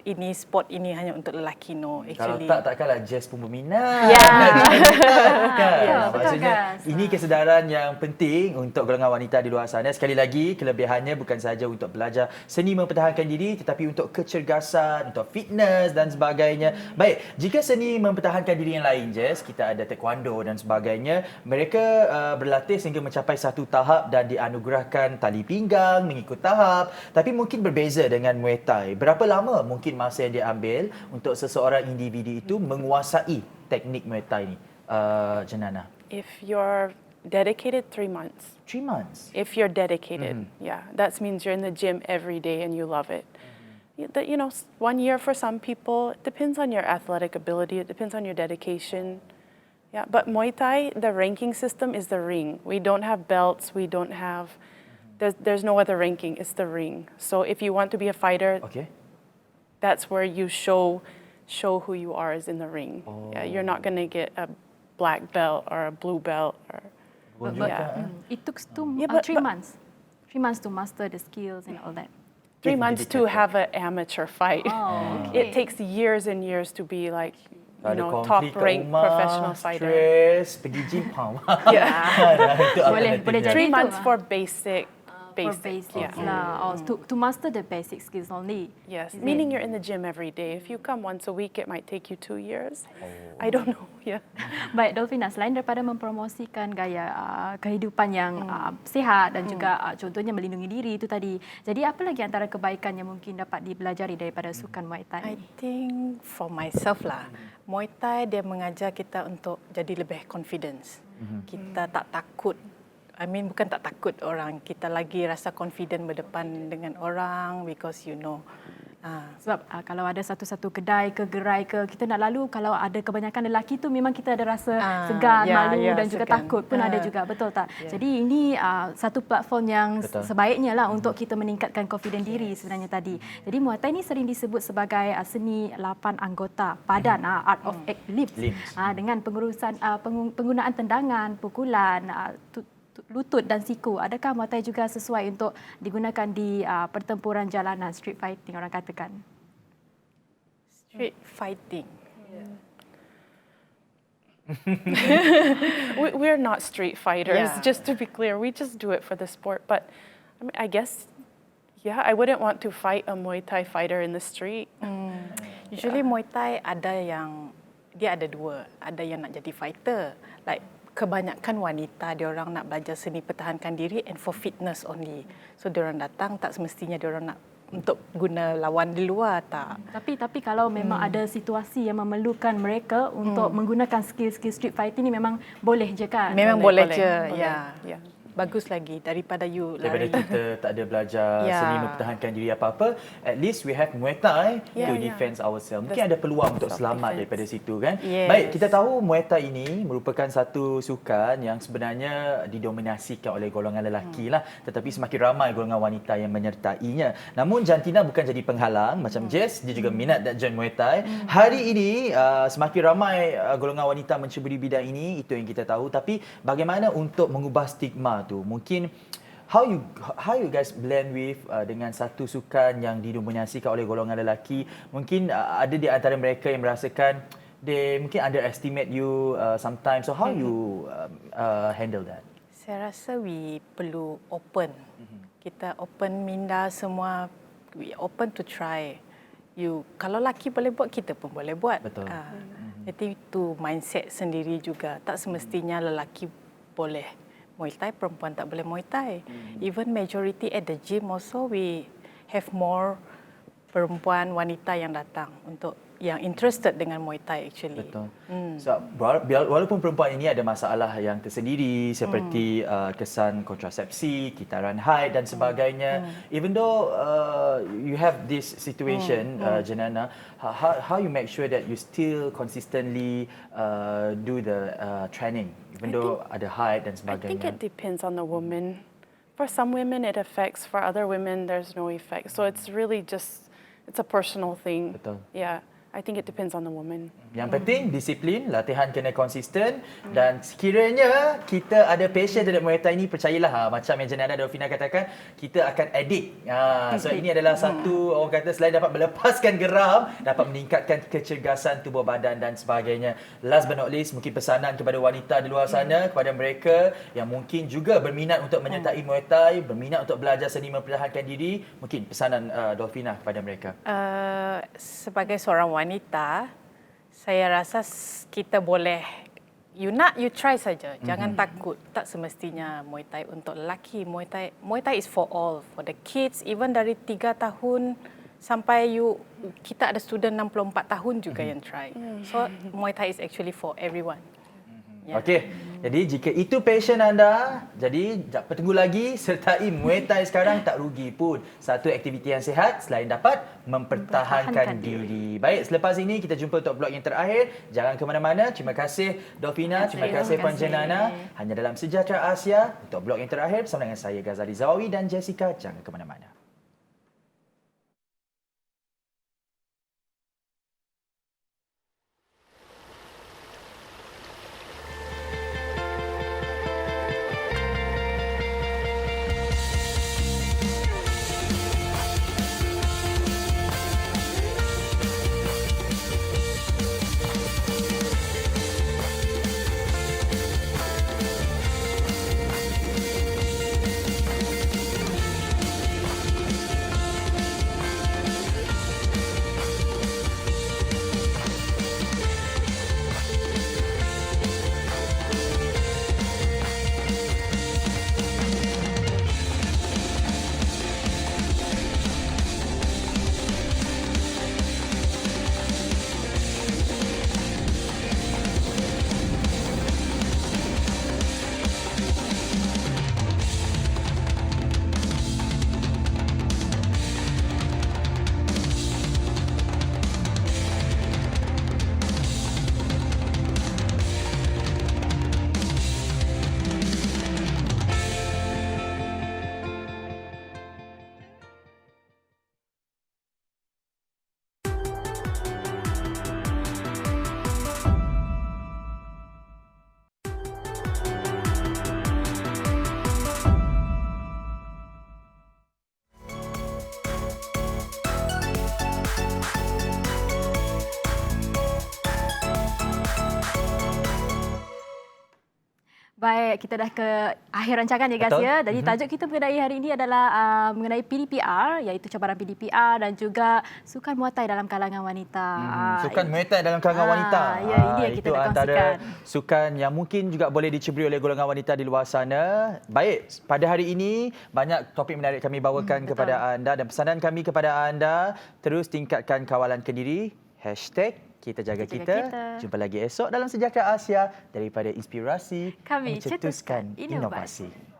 [SPEAKER 5] ini sport ini hanya untuk lelaki, no.
[SPEAKER 2] Kalau
[SPEAKER 5] Actually.
[SPEAKER 2] takkanlah Jess pun berminat.
[SPEAKER 5] Ya.
[SPEAKER 2] Kan? Maksudnya
[SPEAKER 1] betul,
[SPEAKER 2] ini kesedaran yang penting untuk golongan wanita di luar sana. Sekali lagi, kelebihannya bukan sahaja untuk belajar seni mempertahankan diri tetapi untuk kecergasan, untuk fitness dan sebagainya. Baik, jika seni mempertahankan diri yang lain, Jess, kita ada taekwondo dan sebagainya. Mereka berlatih sehingga mencapai satu tahap dan dianugerahkan tali pinggang, mengikut tahap. Tapi mungkin berbeza dengan Muay Thai. Berapa lama mungkin masa yang diambil untuk seseorang individu itu menguasai teknik Muay Thai ni, Jenana?
[SPEAKER 6] If you're dedicated, 3 months.
[SPEAKER 2] 3 months.
[SPEAKER 6] If you're dedicated, yeah, that means you're in the gym every day and you love it. You know, 1 year for some people, it depends on your athletic ability, it depends on your dedication. Yeah, but Muay Thai, the ranking system is the ring. We don't have belts, we don't have, there's no other ranking, it's the ring. So if you want to be a fighter,
[SPEAKER 2] Okay.
[SPEAKER 6] that's where you show who you are is in the ring. Yeah, you're not going to get a black belt or a blue belt or
[SPEAKER 2] Yeah.
[SPEAKER 1] It took 3
[SPEAKER 6] Yeah,
[SPEAKER 1] months. 3 months to master the skills and all that.
[SPEAKER 6] 3 months to have an amateur fight.
[SPEAKER 1] Oh,
[SPEAKER 6] It takes years and years to be like, you
[SPEAKER 2] Ada
[SPEAKER 6] know,
[SPEAKER 2] konflik kat
[SPEAKER 6] top-ranked
[SPEAKER 2] rumah,
[SPEAKER 6] professional fighter.
[SPEAKER 2] Stres, pergi gym.
[SPEAKER 6] Yeah.
[SPEAKER 1] Boleh jadi
[SPEAKER 6] 3
[SPEAKER 1] tu,
[SPEAKER 6] months
[SPEAKER 1] ah.
[SPEAKER 6] for basic.
[SPEAKER 1] For basics
[SPEAKER 6] Yeah.
[SPEAKER 1] lah. Or to master the basic skills only.
[SPEAKER 6] Yes,
[SPEAKER 1] Is
[SPEAKER 6] meaning
[SPEAKER 1] it?
[SPEAKER 6] you're in the gym every day. If you come once a week, it might take you 2 years. I don't know. Yeah.
[SPEAKER 1] Baik, Dolphina, selain daripada mempromosikan gaya kehidupan yang sihat dan juga contohnya melindungi diri itu tadi. Jadi apa lagi antara kebaikan yang mungkin dapat dipelajari daripada sukan Muay Thai
[SPEAKER 5] I
[SPEAKER 1] ni?
[SPEAKER 5] think for myself lah, Muay Thai dia mengajar kita untuk jadi lebih confidence. Kita tak takut. I mean bukan tak takut orang, kita lagi rasa confident berdepan dengan orang because you know.
[SPEAKER 1] Sebab kalau ada satu-satu kedai ke gerai ke, kita nak lalu, kalau ada kebanyakan lelaki tu memang kita ada rasa segan, malu dan juga
[SPEAKER 5] segan.
[SPEAKER 1] takut pun ada juga, betul tak? Jadi ini satu platform yang sebaiknya lah untuk kita meningkatkan confident diri sebenarnya tadi. Jadi Muay Thai ni sering disebut sebagai seni 8 anggota padan, Art of 8 Limbs. Dengan penggunaan tendangan, pukulan, lutut dan siku. Adakah Muay Thai juga sesuai untuk digunakan di pertempuran jalanan, street fighting orang katakan?
[SPEAKER 5] Street fighting.
[SPEAKER 6] We're not street fighters,
[SPEAKER 5] Yeah.
[SPEAKER 6] just to be clear. We just do it for the sport. But I mean, I guess, yeah, I wouldn't want to fight a Muay Thai fighter in the street.
[SPEAKER 5] Usually Muay Thai dia ada dua. Ada yang nak jadi fighter. Like kebanyakan wanita dia orang nak belajar seni pertahankan diri and for fitness only. So dia orang datang tak semestinya dia orang nak untuk guna lawan di luar tak.
[SPEAKER 1] Tapi kalau memang ada situasi yang memerlukan mereka untuk menggunakan skill-skill street fighting ni memang boleh je kan?
[SPEAKER 5] Memang boleh je.
[SPEAKER 6] Boleh.
[SPEAKER 5] Ya.
[SPEAKER 6] Yeah.
[SPEAKER 5] Bagus lagi daripada you
[SPEAKER 2] Daripada
[SPEAKER 5] lari.
[SPEAKER 2] kita tak ada belajar
[SPEAKER 5] Ya.
[SPEAKER 2] seni mempertahankan diri apa-apa, at least we have Muay Thai to
[SPEAKER 6] Yeah.
[SPEAKER 2] defend ourselves. Mungkin ada peluang untuk selamat daripada situ kan.
[SPEAKER 5] Yes.
[SPEAKER 2] Baik, kita tahu Muay Thai ini merupakan satu sukan yang sebenarnya didominasikan oleh golongan lelaki lah, tetapi semakin ramai golongan wanita yang menyertainya. Namun jantina bukan jadi penghalang, macam Jess, dia juga minat nak join Muay Thai. Hari ini semakin ramai golongan wanita menceburi bidang ini, itu yang kita tahu. Tapi bagaimana untuk mengubah stigma tu? Mungkin how you guys blend with dengan satu sukan yang didominasikan oleh golongan lelaki. Mungkin ada di antara mereka yang merasakan they mungkin underestimate you sometimes. So how you handle that?
[SPEAKER 5] Saya rasa we perlu open. Kita open minda semua, we open to try. Kalau lelaki boleh buat, kita pun boleh buat.
[SPEAKER 2] Betul.
[SPEAKER 5] Jadi itu mindset sendiri juga. Tak semestinya lelaki boleh Muay Thai, perempuan tak boleh Muay Thai. Even majority at the gym also we have more perempuan wanita yang datang untuk yang interested dengan Muay Thai actually.
[SPEAKER 2] Betul. So, walaupun perempuan ini ada masalah yang tersendiri seperti kesan kontrasepsi, kitaran haid dan sebagainya. Even though you have this situation, Jenana, how you make sure that you still consistently do the training, even though ada haid dan
[SPEAKER 6] I
[SPEAKER 2] sebagainya?
[SPEAKER 6] think it depends on the woman. For some women it affects, for other women there's no effect. So it's really just, it's a personal thing.
[SPEAKER 2] Betul.
[SPEAKER 6] Yeah. I think it depends on the woman.
[SPEAKER 2] Yang penting disiplin, latihan kena konsisten dan sekiranya kita ada passion terhadap Muay Thai ni, percayalah macam yang Jenada Dolfina katakan, kita akan addict. So ini adalah satu, orang kata, selain dapat melepaskan geram, dapat meningkatkan kecergasan tubuh badan dan sebagainya. Last but not least, mungkin pesanan kepada wanita di luar sana, kepada mereka yang mungkin juga berminat untuk menyertai Muay Thai, berminat untuk belajar seni mempertahankan diri, mungkin pesanan Dolfina kepada mereka.
[SPEAKER 5] Sebagai seorang wanita, saya rasa kita boleh, you try saja. Jangan takut. Tak semestinya Muay Thai untuk lelaki. Muay Thai is for all, for the kids, even dari 3 tahun sampai kita ada student 64 tahun juga yang try. So Muay Thai is actually for everyone.
[SPEAKER 2] Okey. Jadi jika itu passion anda, jadi tak tunggu lagi, sertai Muay Thai sekarang, tak rugi pun. Satu aktiviti yang sihat selain dapat mempertahankan diri. Baik, selepas ini kita jumpa untuk blog yang terakhir. Jangan ke mana-mana. Terima kasih Dolfina, terima kasih Puan Jenana. Hanya dalam Sejahtera Asia untuk blog yang terakhir bersama dengan saya Ghazali Zawawi dan Jessica. Jangan ke mana-mana.
[SPEAKER 1] Baik, kita dah ke akhir rancangan ya guys ya. Jadi tajuk kita mengenai hari ini adalah mengenai PDPR, iaitu cabaran PDPR dan juga sukan Muay Thai dalam kalangan wanita.
[SPEAKER 2] Sukan Muay Thai dalam kalangan wanita.
[SPEAKER 1] Ya, ini yang kita
[SPEAKER 2] itu
[SPEAKER 1] nak
[SPEAKER 2] antara
[SPEAKER 1] kongsikan.
[SPEAKER 2] sukan yang mungkin juga boleh diceburi oleh golongan wanita di luar sana. Baik, pada hari ini banyak topik menarik kami bawakan kepada anda dan pesanan kami kepada anda, terus tingkatkan kawalan kendiri. #Kita jaga kita. Jumpa lagi esok dalam Sejahtera Asia, daripada inspirasi
[SPEAKER 1] Kami
[SPEAKER 2] mencetuskan
[SPEAKER 1] cetuskan inovasi.
[SPEAKER 2] inovasi.